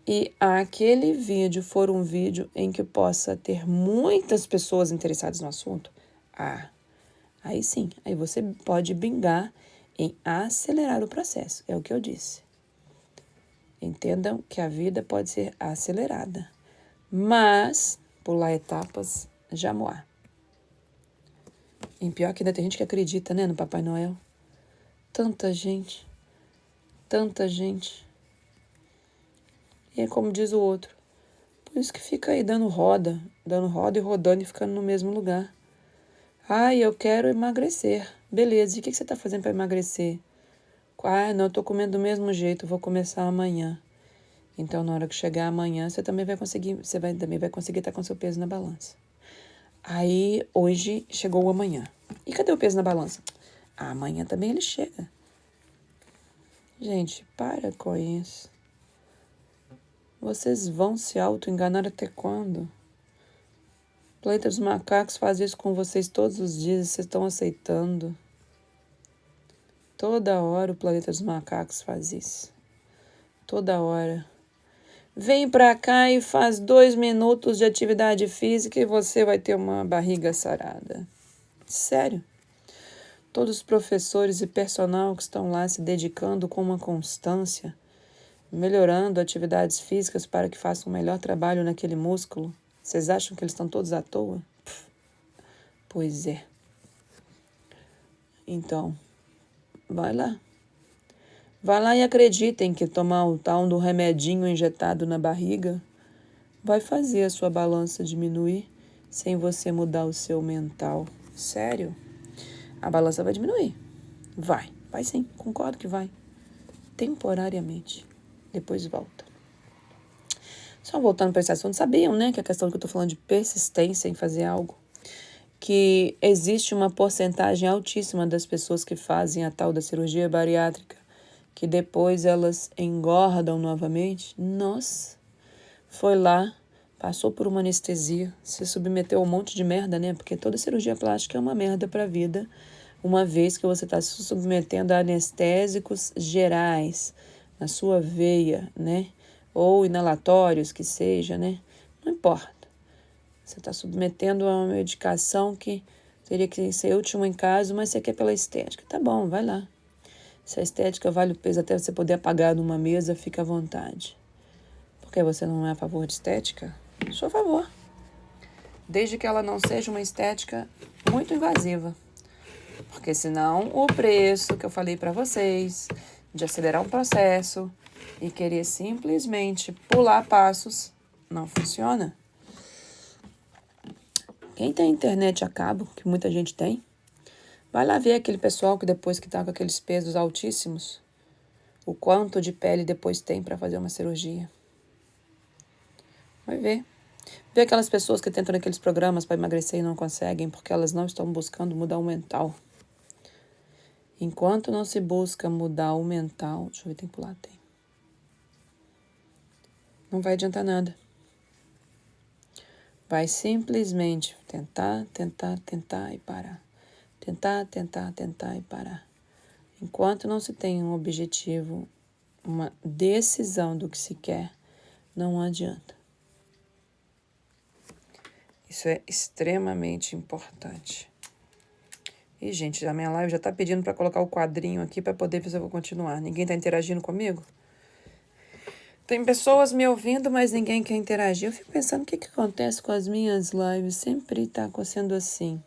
e aquele vídeo for um vídeo em que possa ter muitas pessoas interessadas no assunto, aí sim, aí você pode bingar em acelerar o processo, é o que eu disse. Entendam que a vida pode ser acelerada, mas pular etapas, jamais. E pior que ainda tem gente que acredita, né, no Papai Noel. Tanta gente. E é como diz o outro. Por isso que fica aí dando roda e rodando e ficando no mesmo lugar. Eu quero emagrecer. Beleza, e o que você está fazendo para emagrecer? Não, eu estou comendo do mesmo jeito, vou começar amanhã. Então, na hora que chegar amanhã, você também vai conseguir estar com seu peso na balança. Aí, hoje, chegou o amanhã. E cadê o peso na balança? Amanhã também ele chega. Gente, para com isso. Vocês vão se auto-enganar até quando? O Planeta dos Macacos faz isso com vocês todos os dias e vocês estão aceitando. Toda hora o Planeta dos Macacos faz isso. Toda hora. Vem pra cá e faz 2 minutos de atividade física e você vai ter uma barriga sarada. Sério. Todos os professores e personal que estão lá se dedicando com uma constância, melhorando atividades físicas para que façam um melhor trabalho naquele músculo. Vocês acham que eles estão todos à toa? Pois é. Então, vai lá. Vai lá e acreditem que tomar o tal do remedinho injetado na barriga vai fazer a sua balança diminuir sem você mudar o seu mental. Sério? A balança vai diminuir. Vai sim, concordo que vai. Temporariamente. Depois volta. Só voltando para esse assunto, sabiam, né, que a questão que eu estou falando de persistência em fazer algo, que existe uma porcentagem altíssima das pessoas que fazem a tal da cirurgia bariátrica, que depois elas engordam novamente? Nossa, foi lá, passou por uma anestesia, se submeteu a um monte de merda, né? Porque toda cirurgia plástica é uma merda para a vida, uma vez que você está se submetendo a anestésicos gerais na sua veia, né? Ou inalatórios, que seja, né? Não importa. Você está submetendo a uma medicação que teria que ser último em caso, mas você quer pela estética. Tá bom, vai lá. Se a estética vale o peso até você poder apagar numa mesa, fica à vontade. Porque você não é a favor de estética? Sou a favor. Desde que ela não seja uma estética muito invasiva. Porque senão o preço que eu falei para vocês de acelerar um processo e querer simplesmente pular passos não funciona. Quem tem internet a cabo, que muita gente tem, vai lá ver aquele pessoal que depois que tá com aqueles pesos altíssimos, o quanto de pele depois tem para fazer uma cirurgia. Vai ver. Vê aquelas pessoas que tentam naqueles programas para emagrecer e não conseguem porque elas não estão buscando mudar o mental. Enquanto não se busca mudar o mental... Deixa eu ver, tem que pular, tem. Não vai adiantar nada. Vai simplesmente tentar e parar. Tentar e parar. Enquanto não se tem um objetivo, uma decisão do que se quer, não adianta. Isso é extremamente importante. E, gente, a minha live já tá pedindo para colocar o quadrinho aqui para poder ver se eu vou continuar. Ninguém tá interagindo comigo? Tem pessoas me ouvindo, mas ninguém quer interagir. Eu fico pensando o que acontece com as minhas lives. Sempre tá sendo assim.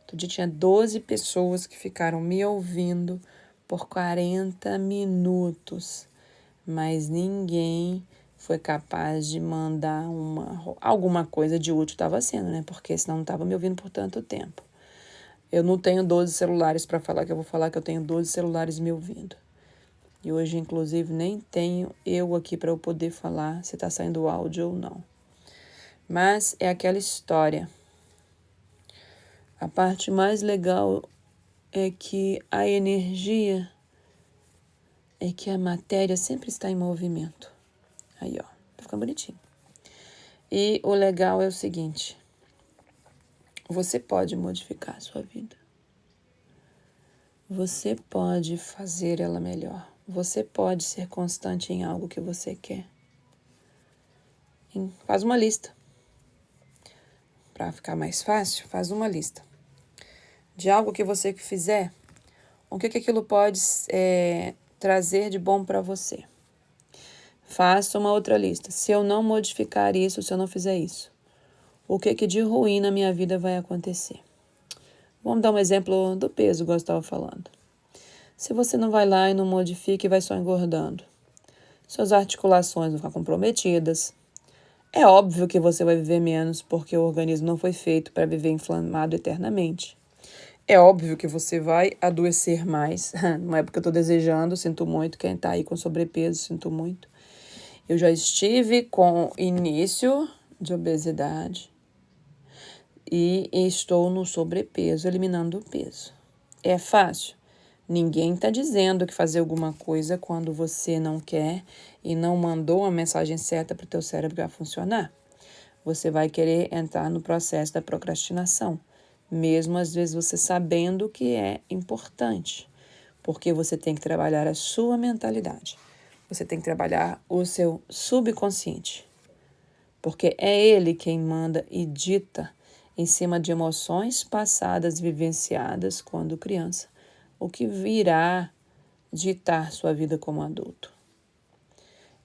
Outro dia tinha 12 pessoas que ficaram me ouvindo por 40 minutos. Mas ninguém foi capaz de mandar alguma coisa de útil estava sendo, né? Porque senão não estava me ouvindo por tanto tempo. Eu não tenho 12 celulares para falar que eu vou falar que eu tenho 12 celulares me ouvindo. E hoje, inclusive, nem tenho eu aqui para eu poder falar se está saindo áudio ou não. Mas é aquela história. A parte mais legal é que a energia, é que a matéria sempre está em movimento. Aí, ó, tá ficando bonitinho. E o legal é o seguinte: você pode modificar a sua vida. Você pode fazer ela melhor. Você pode ser constante em algo que você quer. Faz uma lista. Para ficar mais fácil, faz uma lista de algo que você fizer, o que aquilo pode trazer de bom para você. Faça uma outra lista. Se eu não modificar isso, se eu não fizer isso, o que de ruim na minha vida vai acontecer? Vamos dar um exemplo do peso, igual eu estava falando. Se você não vai lá e não modifica e vai só engordando, suas articulações vão ficar comprometidas. É óbvio que você vai viver menos, porque o organismo não foi feito para viver inflamado eternamente. É óbvio que você vai adoecer mais. Não é porque eu estou desejando, sinto muito. Quem está aí com sobrepeso, sinto muito. Eu já estive com início de obesidade e estou no sobrepeso, eliminando o peso. É fácil? Ninguém está dizendo que fazer alguma coisa quando você não quer e não mandou a mensagem certa para o teu cérebro funcionar. Você vai querer entrar no processo da procrastinação, mesmo às vezes você sabendo que é importante, porque você tem que trabalhar a sua mentalidade. Você tem que trabalhar o seu subconsciente, porque é ele quem manda e dita em cima de emoções passadas vivenciadas quando criança, o que virá ditar sua vida como adulto.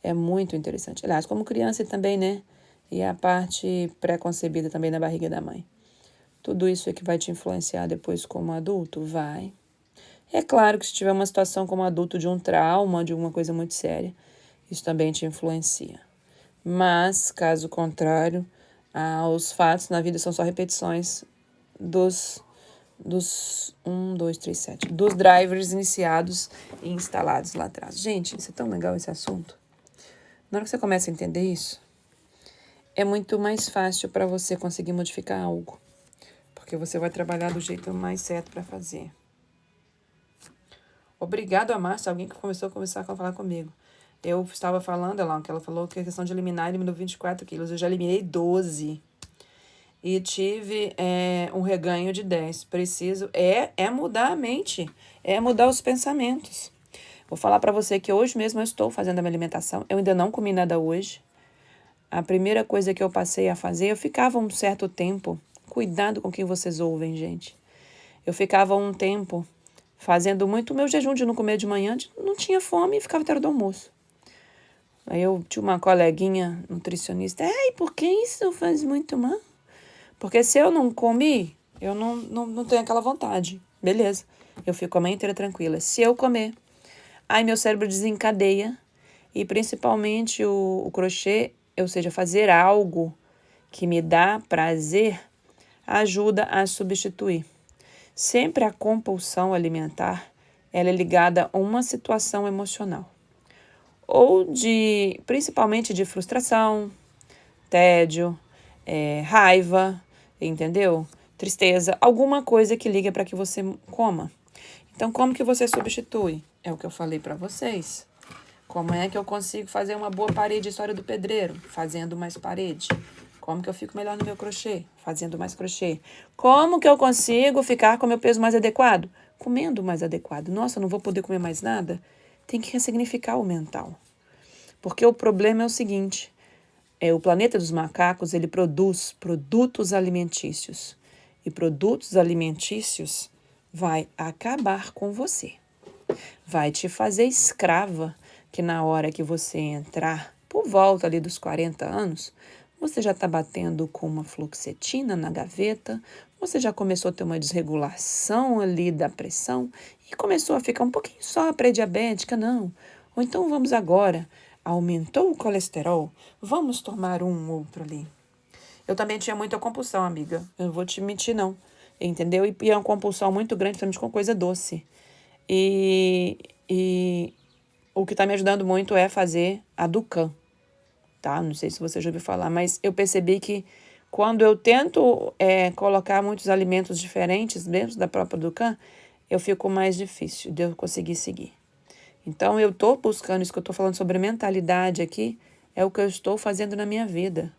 É muito interessante. Aliás, como criança também, né? E a parte pré-concebida também na barriga da mãe. Tudo isso é que vai te influenciar depois como adulto? Vai. É claro que se tiver uma situação como adulto de um trauma, de alguma coisa muito séria, isso também te influencia. Mas, caso contrário, os fatos na vida são só repetições dos 7, dos drivers iniciados e instalados lá atrás. Gente, isso é tão legal esse assunto. Na hora que você começa a entender isso, é muito mais fácil para você conseguir modificar algo, porque você vai trabalhar do jeito mais certo para fazer. Obrigado a Márcia, alguém que começou a falar comigo. Eu estava falando, que ela falou que a questão de eliminar, eliminou 24 quilos. Eu já eliminei 12. E tive um reganho de 10. Preciso mudar a mente, é mudar os pensamentos. Vou falar para você que hoje mesmo eu estou fazendo a minha alimentação. Eu ainda não comi nada hoje. A primeira coisa que eu passei a fazer, eu ficava um certo tempo, cuidado com o que vocês ouvem, gente. Eu ficava um tempo fazendo muito o meu jejum de não comer de manhã, não tinha fome e ficava até a hora do almoço. Aí eu tinha uma coleguinha nutricionista, por que isso faz muito mal? Porque se eu não comi, eu não tenho aquela vontade. Beleza, eu fico a manhã inteira tranquila. Se eu comer, aí meu cérebro desencadeia e principalmente o crochê, ou seja, fazer algo que me dá prazer, ajuda a substituir. Sempre a compulsão alimentar, ela é ligada a uma situação emocional. Ou principalmente de frustração, tédio, raiva, entendeu? Tristeza, alguma coisa que liga para que você coma. Então, como que você substitui? É o que eu falei para vocês. Como é que eu consigo fazer uma boa parede, história do pedreiro? Fazendo mais parede. Como que eu fico melhor no meu crochê? Fazendo mais crochê. Como que eu consigo ficar com o meu peso mais adequado? Comendo mais adequado. Nossa, eu não vou poder comer mais nada? Tem que ressignificar o mental. Porque o problema é o seguinte, o planeta dos macacos, ele produz produtos alimentícios. E produtos alimentícios vai acabar com você. Vai te fazer escrava, que na hora que você entrar, por volta ali dos 40 anos, você já está batendo com uma fluoxetina na gaveta, você já começou a ter uma desregulação ali da pressão e começou a ficar um pouquinho só pré-diabética, não. Ou então vamos agora, aumentou o colesterol, vamos tomar um outro ali. Eu também tinha muita compulsão, amiga, eu não vou te mentir não, entendeu? E é uma compulsão muito grande, principalmente com coisa doce. E o que está me ajudando muito é fazer a Dukan, tá? Não sei se você já ouviu falar, mas eu percebi que quando eu tento colocar muitos alimentos diferentes dentro da própria Dukan, eu fico mais difícil de eu conseguir seguir. Então, eu estou buscando isso que eu estou falando sobre mentalidade aqui, é o que eu estou fazendo na minha vida.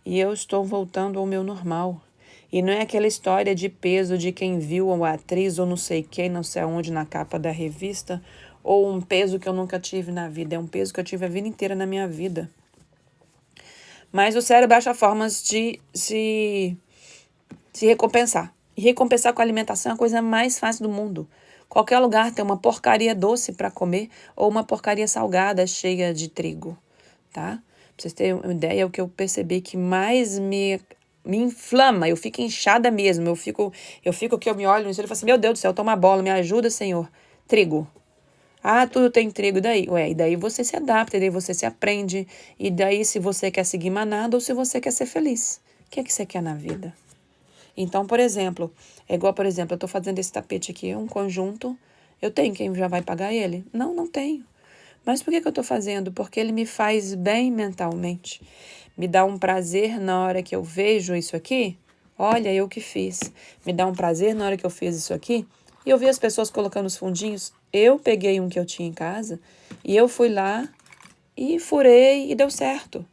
E eu estou voltando ao meu normal. E não é aquela história de peso de quem viu a atriz ou não sei quem, não sei aonde, na capa da revista, ou um peso que eu nunca tive na vida. É um peso que eu tive a vida inteira na minha vida. Mas o cérebro acha formas de se recompensar. E recompensar com a alimentação é a coisa mais fácil do mundo. Qualquer lugar tem uma porcaria doce para comer ou uma porcaria salgada cheia de trigo, tá? Pra vocês terem uma ideia, o que eu percebi que mais me inflama, eu fico inchada mesmo, eu fico que eu me olho no espelho e falo assim, meu Deus do céu, toma bola, me ajuda, Senhor. Trigo. Ah, tudo tem trigo, e daí? Ué, e daí você se adapta, e daí você se aprende, e daí se você quer seguir manada ou se você quer ser feliz. O que é que você quer na vida? Então, por exemplo, é igual, por exemplo, eu tô fazendo esse tapete aqui, um conjunto, eu tenho quem já vai pagar ele? Não, não tenho. Mas por que eu tô fazendo? Porque ele me faz bem mentalmente. Me dá um prazer na hora que eu vejo isso aqui. Olha, eu que fiz. Me dá um prazer na hora que eu fiz isso aqui. E eu vi as pessoas colocando os fundinhos. Eu peguei um que eu tinha em casa e eu fui lá e furei e deu certo.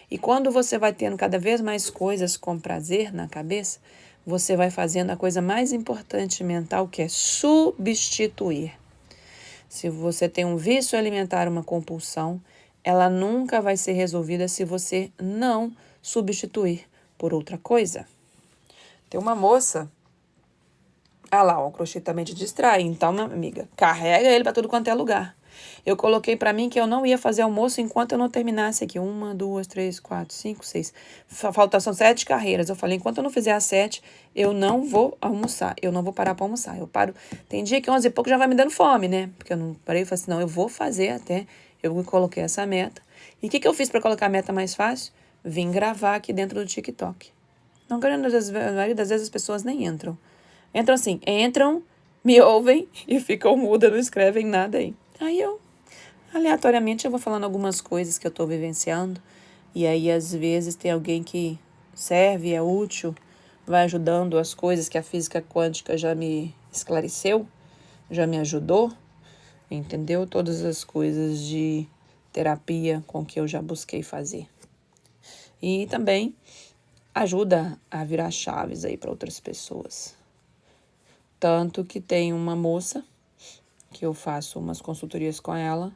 E quando você vai tendo cada vez mais coisas com prazer na cabeça, você vai fazendo a coisa mais importante mental, que é substituir. Se você tem um vício alimentar, uma compulsão, ela nunca vai ser resolvida se você não substituir por outra coisa. Tem uma moça, ah lá, o crochê também te distrai, então, minha amiga, carrega ele para tudo quanto é lugar. Eu coloquei para mim que eu não ia fazer almoço enquanto eu não terminasse aqui. 1, 2, 3, 4, 5, 6. São 7 carreiras. Eu falei, enquanto eu não fizer as 7, eu não vou almoçar. Eu não vou parar para almoçar. Eu paro. Tem dia que 11 e pouco já vai me dando fome, né? Porque eu não parei e falei assim, não, eu vou fazer até. Eu coloquei essa meta. E o que eu fiz para colocar a meta mais fácil? Vim gravar aqui dentro do TikTok. Não, a maioria das vezes as pessoas nem entram. Entram assim, entram, me ouvem e ficam mudas, não escrevem nada aí. Aí eu, aleatoriamente, eu vou falando algumas coisas que eu tô vivenciando. E aí, às vezes, tem alguém que serve, é útil, vai ajudando as coisas que a física quântica já me esclareceu, já me ajudou, entendeu? Todas as coisas de terapia com que eu já busquei fazer. E também ajuda a virar chaves aí para outras pessoas. Tanto que tem uma moça que eu faço umas consultorias com ela,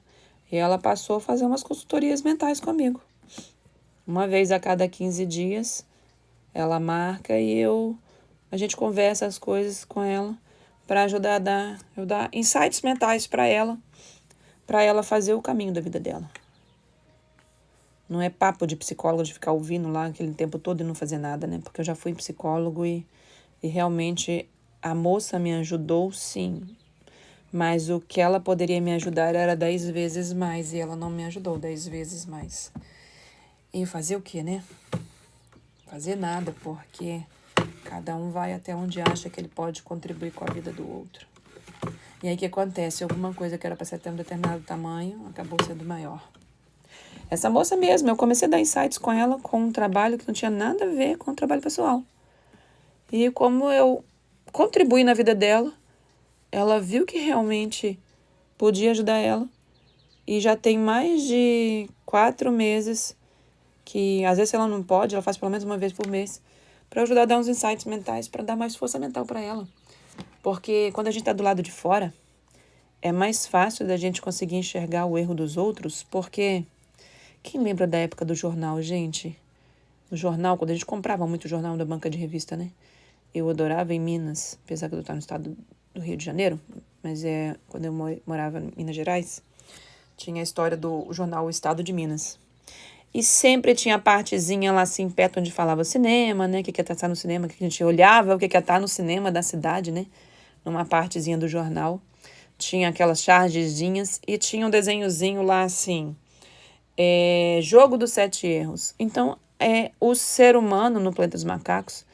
e ela passou a fazer umas consultorias mentais comigo. Uma vez a cada 15 dias, ela marca e a gente conversa as coisas com ela para ajudar eu dar insights mentais para ela fazer o caminho da vida dela. Não é papo de psicólogo de ficar ouvindo lá aquele tempo todo e não fazer nada, né? Porque eu já fui psicólogo e realmente a moça me ajudou, sim. Mas o que ela poderia me ajudar era 10 vezes mais e ela não me ajudou 10 vezes mais. E fazer o quê, né? Fazer nada, porque cada um vai até onde acha que ele pode contribuir com a vida do outro. E aí o que acontece? Alguma coisa que era para ser até um determinado tamanho acabou sendo maior. Essa moça mesmo, eu comecei a dar insights com ela com um trabalho que não tinha nada a ver com o trabalho pessoal. E como eu contribuí na vida dela, ela viu que realmente podia ajudar ela. E já tem mais de 4 meses que, às vezes, ela não pode, ela faz pelo menos uma vez por mês, para ajudar a dar uns insights mentais, para dar mais força mental para ela. Porque quando a gente está do lado de fora, é mais fácil da gente conseguir enxergar o erro dos outros, porque quem lembra da época do jornal, gente? O jornal, quando a gente comprava muito jornal da banca de revista, né? Eu adorava em Minas, apesar que eu estou no estado do Rio de Janeiro, mas quando eu morava em Minas Gerais, tinha a história do jornal O Estado de Minas. E sempre tinha a partezinha lá assim, perto onde falava cinema, né? O que ia estar no cinema, que a gente olhava, o que ia estar no cinema da cidade, né? Numa partezinha do jornal. Tinha aquelas chargezinhas e tinha um desenhozinho lá assim, Jogo dos 7 Erros. Então, o ser humano no planeta dos macacos,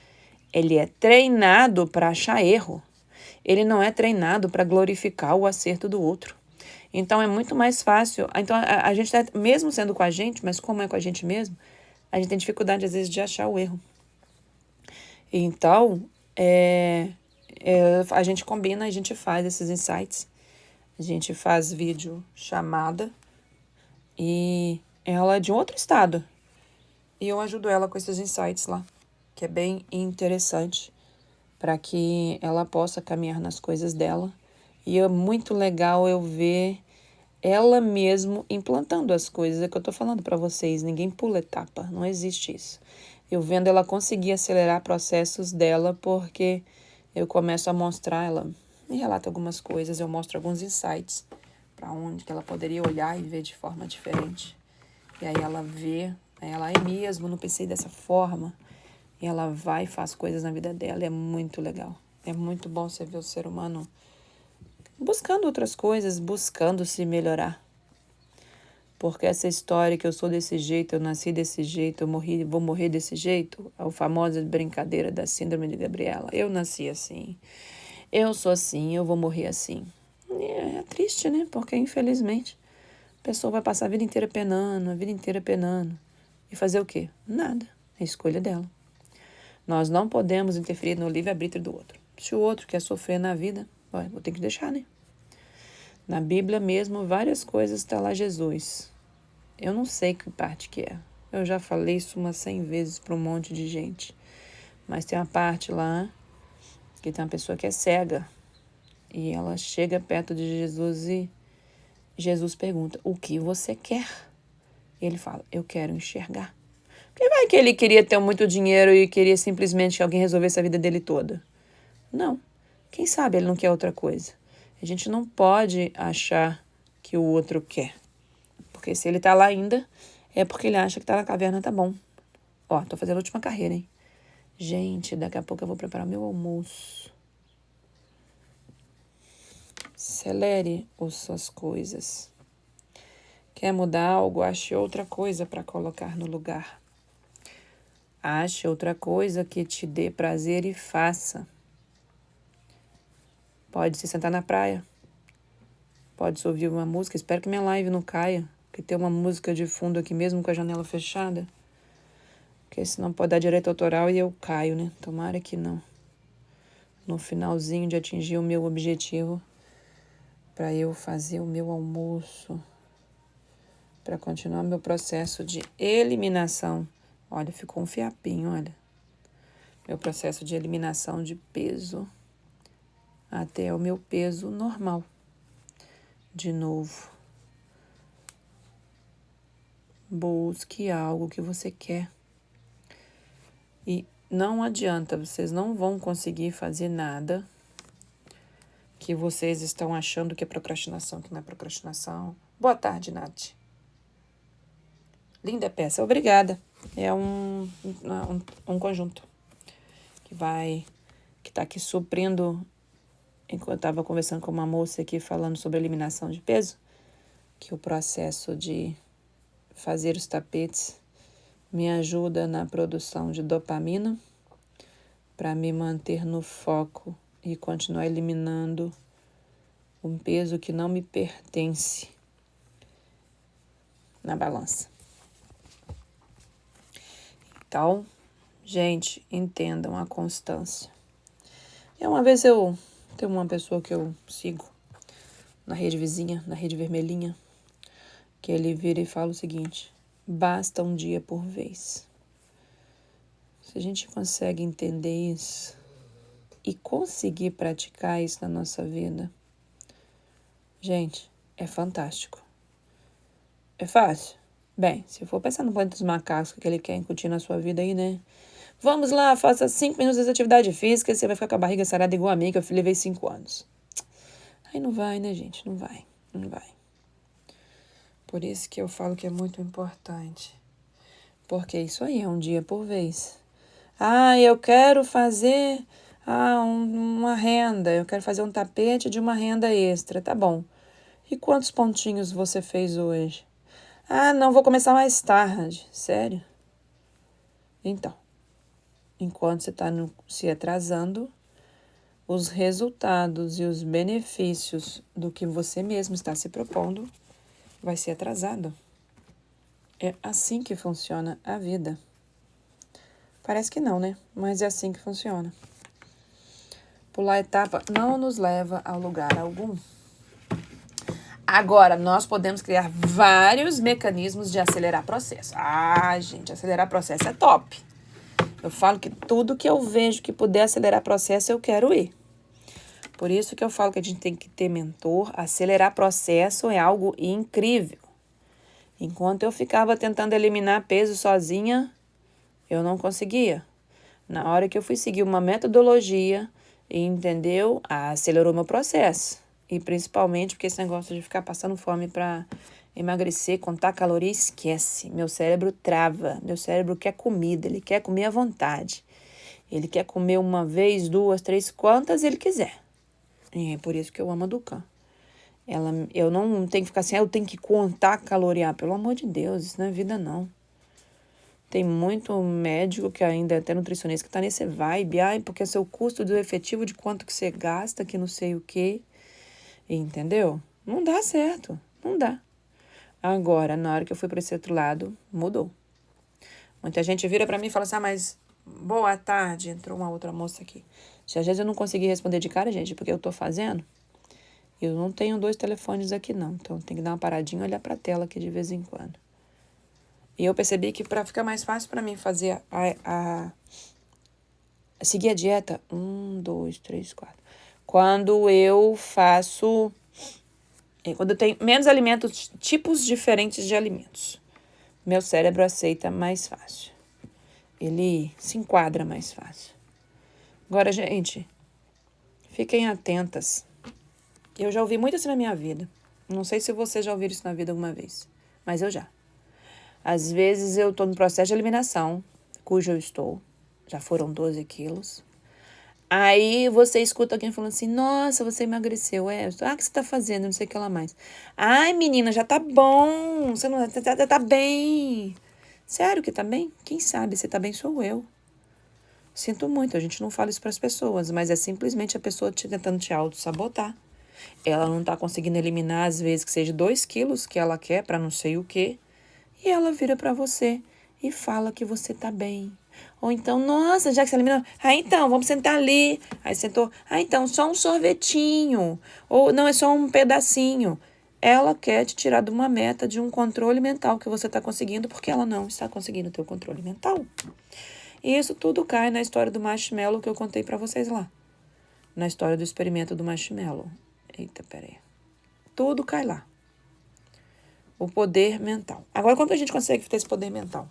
ele é treinado para achar erro. Ele não é treinado para glorificar o acerto do outro. Então, é muito mais fácil. Então, a gente, mesmo sendo com a gente, mas como é com a gente mesmo, a gente tem dificuldade, às vezes, de achar o erro. Então, a gente combina, a gente faz esses insights. A gente faz vídeo chamada e ela é de um outro estado. E eu ajudo ela com esses insights lá, que é bem interessante para que ela possa caminhar nas coisas dela. E é muito legal eu ver ela mesmo implantando as coisas. É que eu tô falando para vocês, ninguém pula etapa, não existe isso. Eu vendo ela conseguir acelerar processos dela porque eu começo a mostrar, ela me relata algumas coisas, eu mostro alguns insights para onde que ela poderia olhar e ver de forma diferente. E aí ela vê, aí ela é mesmo, não pensei dessa forma. E ela vai e faz coisas na vida dela, é muito legal. É muito bom você ver o ser humano buscando outras coisas, buscando se melhorar. Porque essa história que eu sou desse jeito, eu nasci desse jeito, vou morrer desse jeito, a famosa brincadeira da síndrome de Gabriela. Eu nasci assim, eu sou assim, eu vou morrer assim. E é triste, né? Porque infelizmente a pessoa vai passar a vida inteira penando, a vida inteira penando. E fazer o quê? Nada. É a escolha dela. Nós não podemos interferir no livre-arbítrio do outro. Se o outro quer sofrer na vida, vou ter que deixar, né? Na Bíblia mesmo, várias coisas está lá Jesus. Eu não sei que parte que é. Eu já falei isso umas 100 vezes para um monte de gente. Mas tem uma parte lá que tem uma pessoa que é cega. E ela chega perto de Jesus e Jesus pergunta, o que você quer? Ele fala, eu quero enxergar. Porque vai que ele queria ter muito dinheiro e queria simplesmente que alguém resolvesse a vida dele toda? Não. Quem sabe ele não quer outra coisa? A gente não pode achar que o outro quer. Porque se ele tá lá ainda, é porque ele acha que tá na caverna, tá bom. Ó, tô fazendo a última carreira, hein? Gente, daqui a pouco eu vou preparar meu almoço. Acelere as suas coisas. Quer mudar algo? Ache outra coisa para colocar no lugar. Ache outra coisa que te dê prazer e faça. Pode se sentar na praia. Pode se ouvir uma música. Espero que minha live não caia. Que tem uma música de fundo aqui mesmo com a janela fechada. Porque senão pode dar direito autoral e eu caio, né? Tomara que não. No finalzinho de atingir o meu objetivo. Para eu fazer o meu almoço. Para continuar meu processo de eliminação. Olha, ficou um fiapinho, olha. Meu processo de eliminação de peso. Até o meu peso normal. De novo. Busque algo que você quer. E não adianta, vocês não vão conseguir fazer nada que vocês estão achando que é procrastinação, que não é procrastinação. Boa tarde, Nath. Linda peça, obrigada. É um conjunto que tá aqui suprindo, enquanto eu estava conversando com uma moça aqui falando sobre eliminação de peso, que o processo de fazer os tapetes me ajuda na produção de dopamina para me manter no foco e continuar eliminando um peso que não me pertence na balança. Então, gente, entendam a constância. E uma vez eu tenho uma pessoa que eu sigo na rede vizinha, na rede vermelhinha, que ele vira e fala o seguinte: basta um dia por vez. Se a gente consegue entender isso e conseguir praticar isso na nossa vida, gente, é fantástico. É fácil? Bem, se for pensar no ponto dos macacos que ele quer incutir na sua vida aí, né? Vamos lá, faça 5 minutos de atividade física e você vai ficar com a barriga sarada igual a mim, que eu levei 5 anos. Aí não vai, né, gente? Não vai. Por isso que eu falo que é muito importante. Porque isso aí é um dia por vez. Eu quero fazer uma renda. Eu quero fazer um tapete de uma renda extra. Tá bom. E quantos pontinhos você fez hoje? Não, vou começar mais tarde. Sério? Então, enquanto você está se atrasando, os resultados e os benefícios do que você mesmo está se propondo vai ser atrasado. É assim que funciona a vida. Parece que não, né? Mas é assim que funciona. Pular etapa não nos leva a lugar algum. Agora, nós podemos criar vários mecanismos de acelerar processo. Gente, acelerar processo é top. Eu falo que tudo que eu vejo que puder acelerar processo, eu quero ir. Por isso que eu falo que a gente tem que ter mentor. Acelerar processo é algo incrível. Enquanto eu ficava tentando eliminar peso sozinha, eu não conseguia. Na hora que eu fui seguir uma metodologia, entendeu? Acelerou meu processo. E principalmente porque esse negócio de ficar passando fome para emagrecer, contar caloria, esquece. Meu cérebro trava. Meu cérebro quer comida, ele quer comer à vontade. Ele quer comer uma vez, duas, três, quantas ele quiser. E é por isso que eu amo a Ducan. Eu não tenho que ficar assim, eu tenho que contar caloria. Pelo amor de Deus, isso não é vida, não. Tem muito médico que ainda, até nutricionista, que tá nesse vibe. Ai, porque é seu custo do efetivo de quanto que você gasta, que não sei o quê. Entendeu? Não dá certo. Não dá. Agora, na hora que eu fui para esse outro lado, mudou. Muita gente vira para mim e fala assim, mas boa tarde, entrou uma outra moça aqui. Se às vezes eu não consegui responder de cara, gente, porque eu tô fazendo, eu não tenho 2 telefones aqui não, então tem que dar uma paradinha e olhar pra tela aqui de vez em quando. E eu percebi que para ficar mais fácil para mim fazer seguir a dieta, 1, 2, 3, 4. Quando eu faço, quando eu tenho menos alimentos, tipos diferentes de alimentos, meu cérebro aceita mais fácil. Ele se enquadra mais fácil. Agora, gente, fiquem atentas. Eu já ouvi muito isso na minha vida. Não sei se vocês já ouviram isso na vida alguma vez, mas eu já. Às vezes eu estou no processo de eliminação, cujo eu estou. Já foram 12 quilos. Aí você escuta alguém falando assim, nossa, você emagreceu. O que você está fazendo? Não sei o que lá mais. Ai, menina, já tá bom. Você não tá bem. Sério que tá bem? Quem sabe se tá bem sou eu. Sinto muito, a gente não fala isso para as pessoas, mas é simplesmente a pessoa tentando te auto-sabotar. Ela não tá conseguindo eliminar, às vezes, que seja 2 quilos que ela quer para não sei o quê. E ela vira para você e fala que você tá bem. Ou então, nossa, já que você eliminou, então, vamos sentar ali. Aí sentou, então, só um sorvetinho. Ou não, é só um pedacinho. Ela quer te tirar de uma meta, de um controle mental que você está conseguindo, porque ela não está conseguindo ter o controle mental. E isso tudo cai na história do marshmallow que eu contei para vocês lá. Na história do experimento do marshmallow. Eita, peraí. Tudo cai lá. O poder mental. Agora, como que a gente consegue ter esse poder mental?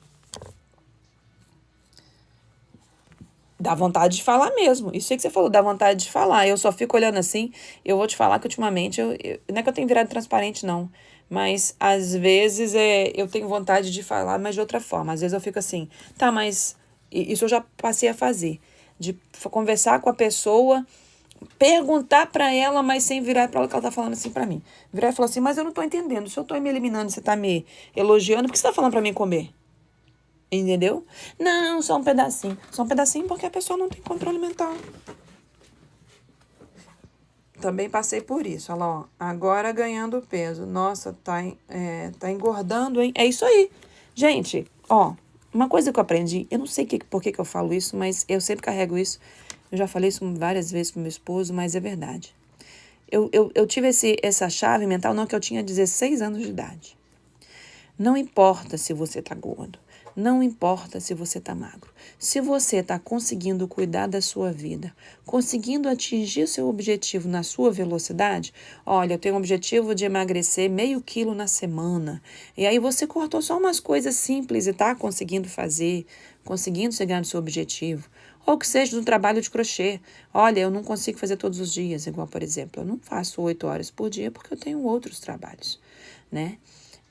Dá vontade de falar mesmo. Isso aí que você falou, dá vontade de falar. Eu só fico olhando assim. Eu vou te falar que ultimamente, não é que eu tenho virado transparente, não. Mas, às vezes, eu tenho vontade de falar, mas de outra forma. Às vezes eu fico assim, tá, mas isso eu já passei a fazer. De conversar com a pessoa, perguntar pra ela, mas sem virar pra ela que ela tá falando assim pra mim. Virar e falar assim, mas eu não tô entendendo. Se eu tô me eliminando, você tá me elogiando, por que você tá falando pra mim comer? Entendeu? Não, só um pedacinho. Só um pedacinho porque a pessoa não tem controle mental. Também passei por isso. Olha lá, ó. Agora ganhando peso. Nossa, tá engordando, hein? É isso aí. Gente, ó, uma coisa que eu aprendi, eu não sei por que eu falo isso, mas eu sempre carrego isso. Eu já falei isso várias vezes com meu esposo, mas é verdade. Eu tive essa chave mental, não, que eu tinha 16 anos de idade. Não importa se você tá gordo. Não importa se você tá magro. Se você tá conseguindo cuidar da sua vida, conseguindo atingir seu objetivo na sua velocidade, olha, eu tenho um objetivo de emagrecer meio quilo na semana. E aí você cortou só umas coisas simples e tá conseguindo fazer, conseguindo chegar no seu objetivo. Ou que seja no trabalho de crochê. Olha, eu não consigo fazer todos os dias, igual, por exemplo, eu não faço 8 horas por dia porque eu tenho outros trabalhos, né?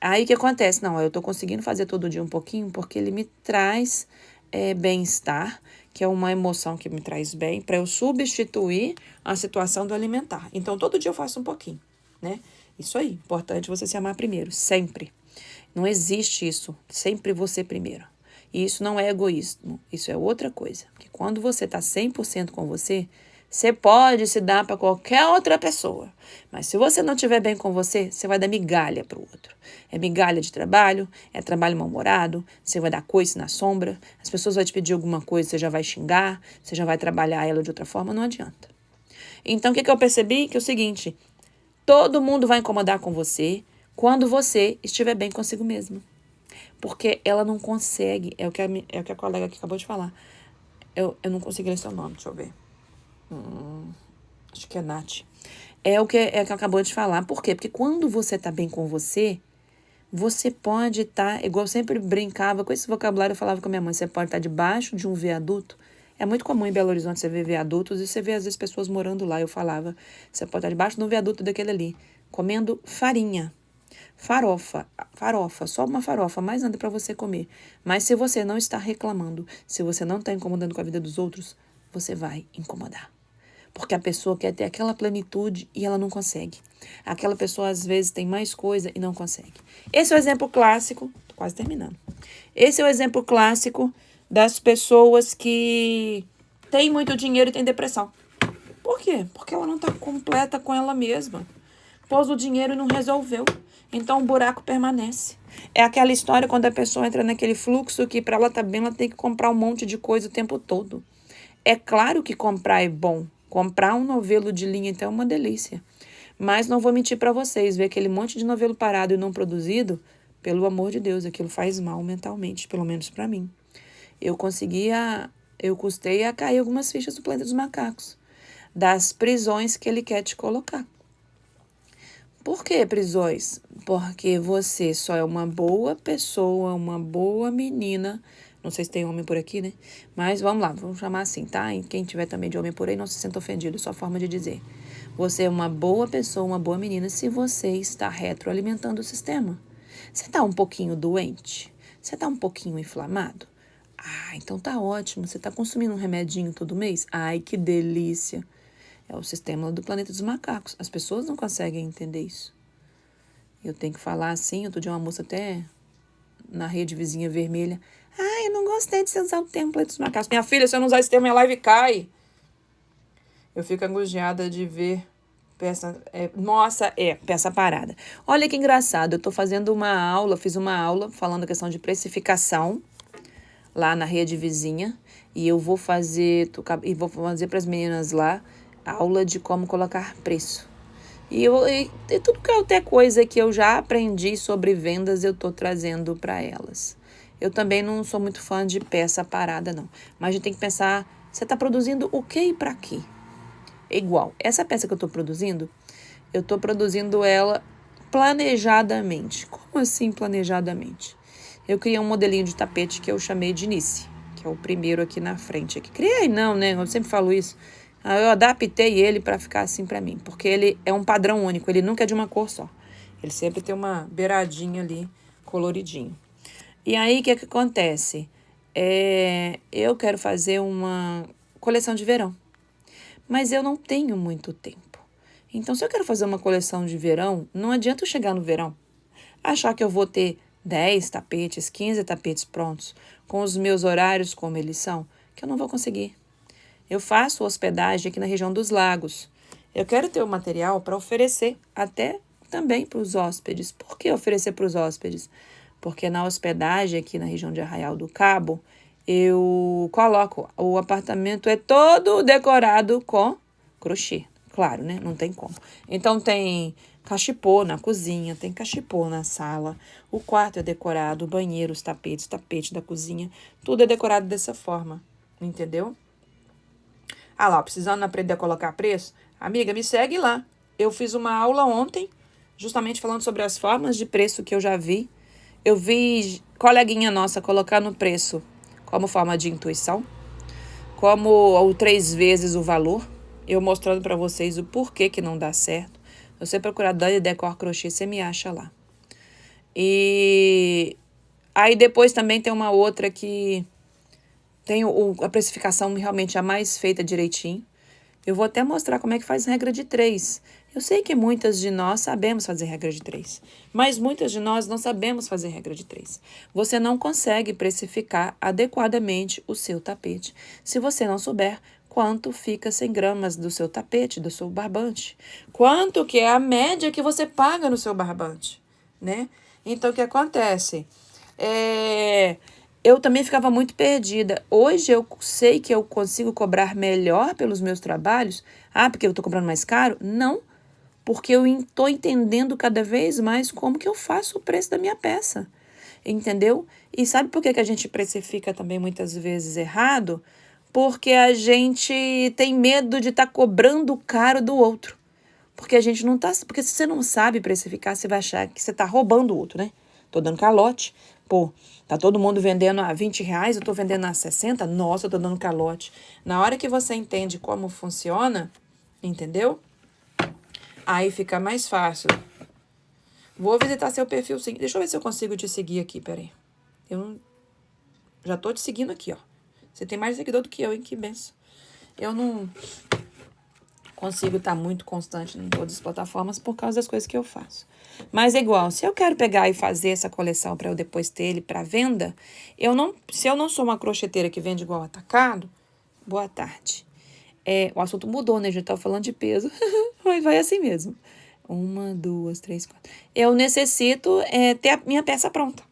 Aí o que acontece? Não, eu estou conseguindo fazer todo dia um pouquinho porque ele me traz bem-estar, que é uma emoção que me traz bem, para eu substituir a situação do alimentar. Então, todo dia eu faço um pouquinho, né? Isso aí, importante você se amar primeiro, sempre. Não existe isso, sempre você primeiro. E isso não é egoísmo, isso é outra coisa. Porque quando você está 100% com você, você pode se dar para qualquer outra pessoa. Mas se você não estiver bem com você, você vai dar migalha para o outro. É migalha de trabalho, é trabalho mal-humorado, você vai dar coice na sombra, as pessoas vão te pedir alguma coisa, você já vai xingar, você já vai trabalhar ela de outra forma, não adianta. Então, o que eu percebi? Que é o seguinte, todo mundo vai incomodar com você quando você estiver bem consigo mesmo. Porque ela não consegue, é o que a colega aqui acabou de falar. Eu não consigo ler seu nome, deixa eu ver. acho que é Nath, é o que acabou de falar. Por quê? Porque quando você tá bem com você pode estar, igual eu sempre brincava com esse vocabulário, eu falava com a minha mãe, você pode estar debaixo de um viaduto. É muito comum em Belo Horizonte você ver viadutos e você vê às vezes pessoas morando lá. Eu falava, você pode estar debaixo de um viaduto daquele ali, comendo farinha, farofa, só uma farofa, mais nada para você comer. Mas se você não está reclamando, se você não está incomodando com a vida dos outros, você vai incomodar. Porque a pessoa quer ter aquela plenitude e ela não consegue. Aquela pessoa, às vezes, tem mais coisa e não consegue. Esse é o exemplo clássico, tô quase terminando. Esse é o exemplo clássico das pessoas que têm muito dinheiro e têm depressão. Por quê? Porque ela não está completa com ela mesma. Pôs o dinheiro e não resolveu. Então o buraco permanece. É aquela história quando a pessoa entra naquele fluxo que para ela estar bem, ela tem que comprar um monte de coisa o tempo todo. É claro que comprar é bom. Comprar um novelo de linha, então, é uma delícia. Mas não vou mentir para vocês, ver aquele monte de novelo parado e não produzido, pelo amor de Deus, aquilo faz mal mentalmente, pelo menos para mim. Eu custei a cair algumas fichas do Planeta dos Macacos, das prisões que ele quer te colocar. Por que prisões? Porque você só é uma boa pessoa, uma boa menina. Não sei se tem homem por aqui, né? Mas vamos lá, vamos chamar assim, tá? E quem tiver também de homem por aí, não se sinta ofendido, é só forma de dizer. Você é uma boa pessoa, uma boa menina, se você está retroalimentando o sistema. Você está um pouquinho doente? Você está um pouquinho inflamado? Ah, então tá ótimo. Você está consumindo um remedinho todo mês? Ai, que delícia. É o sistema do Planeta dos Macacos. As pessoas não conseguem entender isso. Eu tenho que falar assim, outro dia uma moça até na rede vizinha vermelha. Ai, eu não gostei de você usar o termo Planeta dos Macacos. Minha filha, se eu não usar esse termo, minha live cai. Eu fico angustiada de ver peça... peça parada. Olha que engraçado, eu tô fazendo fiz uma aula falando a questão de precificação lá na rede vizinha. E eu vou fazer para as meninas lá aula de como colocar preço. E tudo que é coisa que eu já aprendi sobre vendas, eu tô trazendo para elas. Eu também não sou muito fã de peça parada, não. Mas a gente tem que pensar, você está produzindo o que e para quê? É igual. Essa peça que eu tô produzindo ela planejadamente. Como assim planejadamente? Eu criei um modelinho de tapete que eu chamei de Nice, que é o primeiro aqui na frente. Aqui. Criei não, né? Eu sempre falo isso. Eu adaptei ele para ficar assim para mim, porque ele é um padrão único, ele nunca é de uma cor só. Ele sempre tem uma beiradinha ali, coloridinho. E aí, o que acontece? Eu quero fazer uma coleção de verão, mas eu não tenho muito tempo. Então, se eu quero fazer uma coleção de verão, não adianta eu chegar no verão, achar que eu vou ter 10 tapetes, 15 tapetes prontos, com os meus horários como eles são, que eu não vou conseguir. Eu faço hospedagem aqui na região dos lagos. Eu quero ter o material para oferecer até também para os hóspedes. Por que oferecer para os hóspedes? Porque na hospedagem aqui na região de Arraial do Cabo, eu coloco, o apartamento é todo decorado com crochê. Claro, né? Não tem como. Então tem cachepô na cozinha, tem cachepô na sala, o quarto é decorado, o banheiro, os tapetes, tapete da cozinha, tudo é decorado dessa forma, entendeu? Ah lá, precisando aprender a colocar preço? Amiga, me segue lá. Eu fiz uma aula ontem, justamente falando sobre as formas de preço que eu já vi. Eu vi coleguinha nossa colocando preço como forma de intuição, como o 3 vezes o valor. Eu mostrando para vocês o porquê que não dá certo. Se você procurar Dani Decor Crochê, você me acha lá. E aí depois também tem uma outra que tem a precificação realmente a mais feita direitinho. Eu vou até mostrar como é que faz regra de 3. Eu sei que muitas de nós sabemos fazer regra de 3, mas muitas de nós não sabemos fazer regra de 3. Você não consegue precificar adequadamente o seu tapete se você não souber quanto fica 100 gramas do seu tapete, do seu barbante. Quanto que é a média que você paga no seu barbante, né? Então, o que acontece? Eu também ficava muito perdida. Hoje eu sei que eu consigo cobrar melhor pelos meus trabalhos. Ah, porque eu estou cobrando mais caro? Não, porque eu estou entendendo cada vez mais como que eu faço o preço da minha peça. Entendeu? E sabe por que a gente precifica também muitas vezes errado? porque a gente tem medo de estar cobrando caro do outro. Porque a gente não tá... Porque se você não sabe precificar, você vai achar que você tá roubando o outro, né? Tô dando calote. Pô, tá todo mundo vendendo a R$20, eu tô vendendo a 60. Nossa, eu tô dando calote. Na hora que você entende como funciona, entendeu? Aí fica mais fácil. Vou visitar seu perfil sim. Deixa eu ver se eu consigo te seguir aqui, peraí. Eu não... Já tô te seguindo aqui, ó. Você tem mais seguidor do que eu, hein? Que benção. Eu não consigo estar muito constante em todas as plataformas por causa das coisas que eu faço. Mas é igual, se eu quero pegar e fazer essa coleção para eu depois ter ele para venda, se eu não sou uma crocheteira que vende igual atacado, boa tarde. O assunto mudou, né? A gente tava falando de peso, mas vai assim mesmo. 1, 2, 3, 4. Eu necessito ter a minha peça pronta,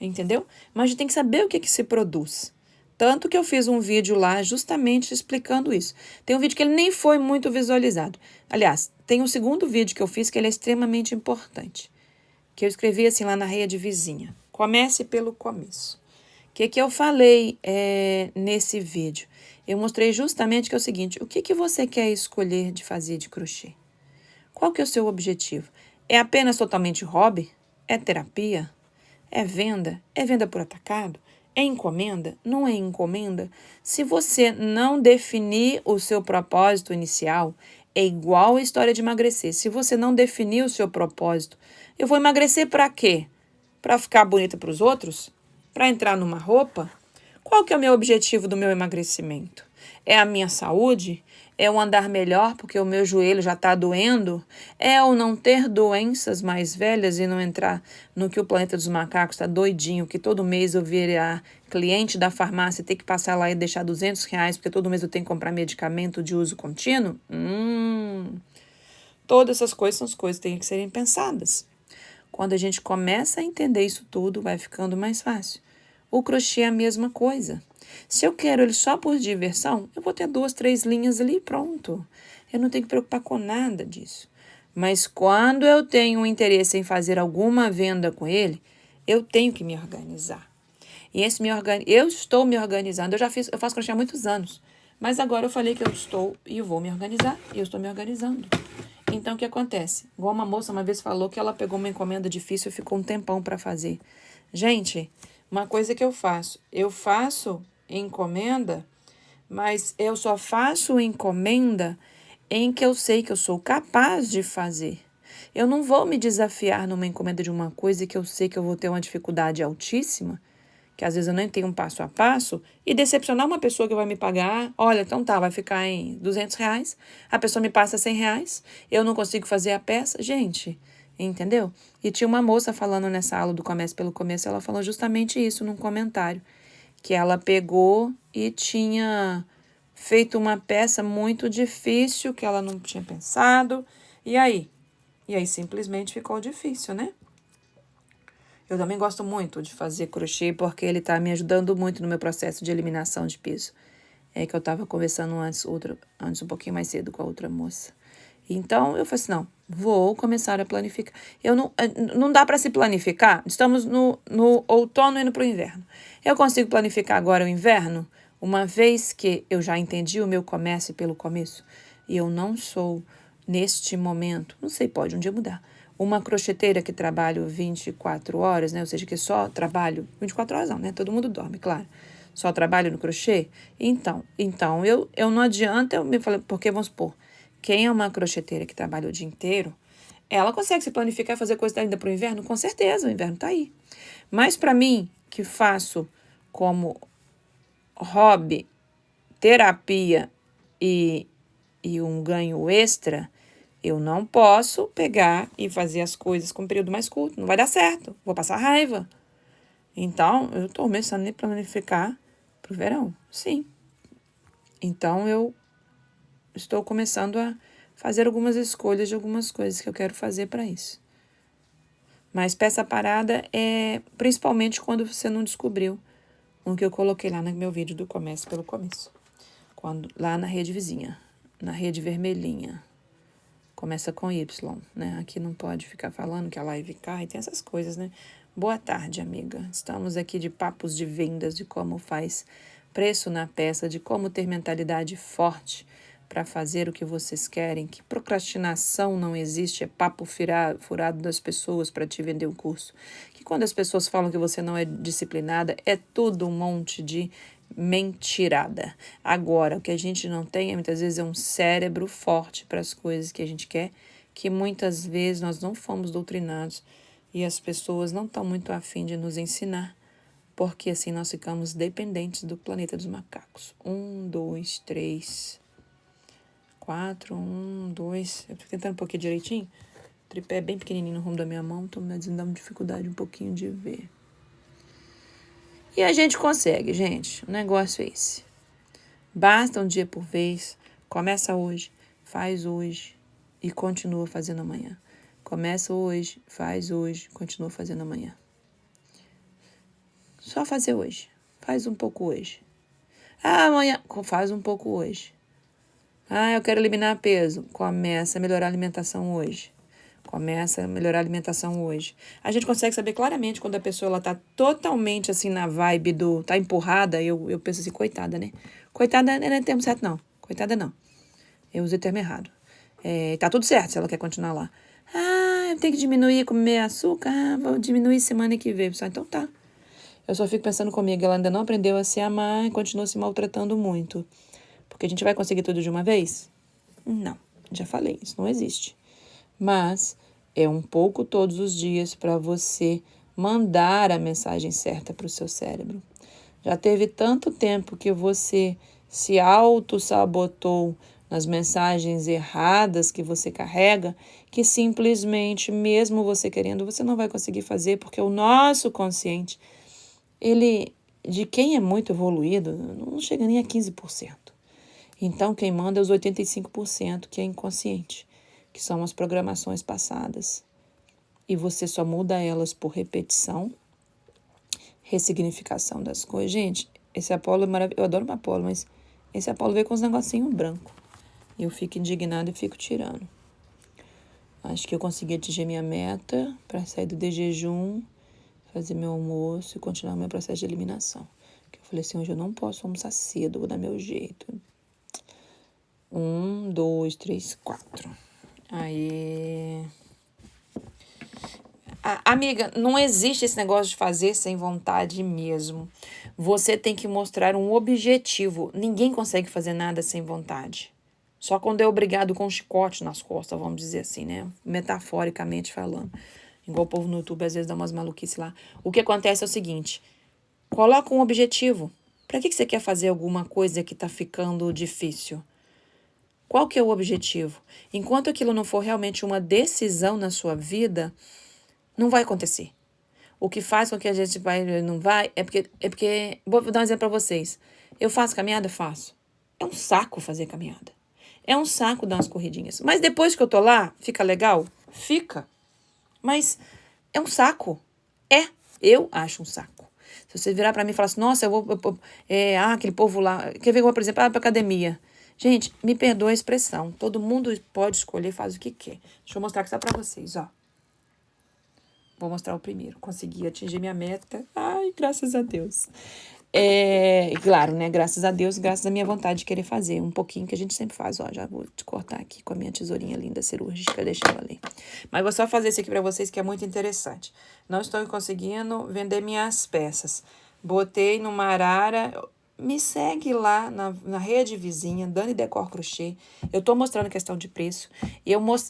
entendeu? Mas a gente tem que saber o que se produz. Tanto que eu fiz um vídeo lá justamente explicando isso. Tem um vídeo que ele nem foi muito visualizado. Aliás, tem um segundo vídeo que eu fiz que ele é extremamente importante. Que eu escrevi assim lá na rede vizinha. Comece pelo começo. O que eu falei nesse vídeo? Eu mostrei justamente que é o seguinte, o que você quer escolher de fazer de crochê? Qual que é o seu objetivo? É apenas totalmente hobby? É terapia? É venda? É venda por atacado? É encomenda? Não é encomenda? Se você não definir o seu propósito inicial, é igual a história de emagrecer. Se você não definir o seu propósito, eu vou emagrecer para quê? Para ficar bonita para os outros? Para entrar numa roupa? Qual que é o meu objetivo do meu emagrecimento? É a minha saúde? É o andar melhor porque o meu joelho já está doendo? É o não ter doenças mais velhas e não entrar no que o planeta dos macacos está doidinho, que todo mês eu virar cliente da farmácia e ter que passar lá e deixar R$200 porque todo mês eu tenho que comprar medicamento de uso contínuo? Todas essas coisas são as coisas que têm que serem pensadas. Quando a gente começa a entender isso tudo, vai ficando mais fácil. O crochê é a mesma coisa. Se eu quero ele só por diversão, eu vou ter 2, 3 linhas ali e pronto. Eu não tenho que preocupar com nada disso. Mas quando eu tenho um interesse em fazer alguma venda com ele, eu tenho que me organizar. E eu estou me organizando. Eu faço crochê há muitos anos. Mas agora eu falei que eu estou e eu vou me organizar. E eu estou me organizando. Então, o que acontece? Igual uma moça uma vez falou que ela pegou uma encomenda difícil e ficou um tempão para fazer. Gente, uma coisa que eu faço encomenda, mas eu só faço encomenda em que eu sei que eu sou capaz de fazer. Eu não vou me desafiar numa encomenda de uma coisa que eu sei que eu vou ter uma dificuldade altíssima, que às vezes eu nem tenho um passo a passo, e decepcionar uma pessoa que vai me pagar, olha, então tá, vai ficar em R$200, a pessoa me passa R$100, eu não consigo fazer a peça. Gente, entendeu? E tinha uma moça falando nessa aula do Comece pelo Começo, ela falou justamente isso num comentário, que ela pegou e tinha feito uma peça muito difícil, que ela não tinha pensado, e aí? E aí simplesmente ficou difícil, né? Eu também gosto muito de fazer crochê porque ele está me ajudando muito no meu processo de eliminação de peso. É que eu estava conversando antes um pouquinho mais cedo com a outra moça. Então, eu falei assim, não, vou começar a planificar. Não dá para se planificar, estamos no outono indo para o inverno. Eu consigo planificar agora o inverno, uma vez que eu já entendi o meu comece pelo começo. E eu não sou, neste momento, não sei, pode um dia mudar, uma crocheteira que trabalho 24 horas, né? Ou seja, que só trabalho 24 horas não, né? Todo mundo dorme, claro. Só trabalho no crochê. Então eu não adianta eu me falar, porque vamos supor, quem é uma crocheteira que trabalha o dia inteiro, ela consegue se planificar e fazer coisa ainda para o inverno? Com certeza, o inverno está aí. Mas para mim, que faço como hobby, terapia e um ganho extra, eu não posso pegar e fazer as coisas com um período mais curto. Não vai dar certo. Vou passar raiva. Então, eu estou começando a planificar para o verão. Sim. Então, eu estou começando a fazer algumas escolhas de algumas coisas que eu quero fazer para isso. Mas peça parada é principalmente quando você não descobriu o que eu coloquei lá no meu vídeo do Comece pelo Começo. Lá na rede vizinha, na rede vermelhinha. Começa com Y, né? Aqui não pode ficar falando que a live cai, tem essas coisas, né? Boa tarde, amiga. Estamos aqui de papos de vendas, de como faz preço na peça de como ter mentalidade forte para fazer o que vocês querem, que procrastinação não existe, é papo furado das pessoas para te vender um curso. Que quando as pessoas falam que você não é disciplinada, é tudo um monte de mentirada. Agora, o que a gente não tem, muitas vezes, é um cérebro forte para as coisas que a gente quer, que muitas vezes nós não fomos doutrinados e as pessoas não estão muito afim de nos ensinar, porque assim nós ficamos dependentes do planeta dos macacos. 1, 2, 3, 4, 1, 2. Eu tô tentando um pouquinho direitinho. O tripé é bem pequenininho no rumo da minha mão, então me dando dificuldade um pouquinho de ver. E a gente consegue, gente. O negócio é esse. Basta um dia por vez. Começa hoje, faz hoje e continua fazendo amanhã. Começa hoje, faz hoje, continua fazendo amanhã. Só fazer hoje. Faz um pouco hoje. Amanhã, faz um pouco hoje. Eu quero eliminar peso. Começa a melhorar a alimentação hoje. Começa a melhorar a alimentação hoje. A gente consegue saber claramente quando a pessoa ela tá totalmente assim na vibe do... Tá empurrada, eu penso assim, coitada, né? Coitada não é termo certo, não. Coitada não. Eu usei o termo errado. Tá tudo certo se ela quer continuar lá. Eu tenho que diminuir, comer açúcar. Vou diminuir semana que vem. Então tá. Eu só fico pensando comigo, ela ainda não aprendeu a se amar e continua se maltratando muito. Porque a gente vai conseguir tudo de uma vez? Não, já falei, isso não existe. Mas é um pouco todos os dias para você mandar a mensagem certa para o seu cérebro. Já teve tanto tempo que você se auto-sabotou nas mensagens erradas que você carrega, que simplesmente, mesmo você querendo, você não vai conseguir fazer, porque o nosso consciente, ele, de quem é muito evoluído, não chega nem a 15%. Então, quem manda é os 85%, que é inconsciente, que são as programações passadas. E você só muda elas por repetição, ressignificação das coisas. Gente, esse Apolo é maravilhoso. Eu adoro uma Apolo, mas esse Apolo veio com uns negocinhos brancos. Eu fico indignada e fico tirando. Acho que eu consegui atingir minha meta para sair do de jejum, fazer meu almoço e continuar meu processo de eliminação. Eu falei assim, hoje eu não posso almoçar cedo, vou dar meu jeito. 1, 2, 3, 4. Aí... Amiga, não existe esse negócio de fazer sem vontade mesmo. Você tem que mostrar um objetivo. Ninguém consegue fazer nada sem vontade. Só quando é obrigado com um chicote nas costas, vamos dizer assim, né? Metaforicamente falando. Igual o povo no YouTube às vezes dá umas maluquices lá. O que acontece é o seguinte. Coloca um objetivo. Para que você quer fazer alguma coisa que tá ficando difícil? Qual que é o objetivo? Enquanto aquilo não for realmente uma decisão na sua vida, não vai acontecer. O que faz com que a gente não vai é porque vou dar um exemplo para vocês. Eu faço caminhada? Faço. É um saco fazer caminhada. É um saco dar umas corridinhas. Mas depois que eu tô lá, fica legal? Fica. Mas é um saco. Eu acho um saco. Se você virar para mim e falar assim, nossa, aquele povo lá... Quer ver, por exemplo, pra academia. Gente, me perdoa a expressão. Todo mundo pode escolher, faz o que quer. Deixa eu mostrar aqui só para vocês, ó. Vou mostrar o primeiro. Consegui atingir minha meta. Ai, graças a Deus. Claro, né? Graças a Deus, graças à minha vontade de querer fazer. Um pouquinho que a gente sempre faz. Ó, já vou te cortar aqui com a minha tesourinha linda cirúrgica. Deixa ela ali. Mas vou só fazer isso aqui pra vocês, que é muito interessante. Não estou conseguindo vender minhas peças. Botei numa arara... Me segue lá na rede vizinha, Dani Decor Crochê. Eu tô mostrando questão de preço.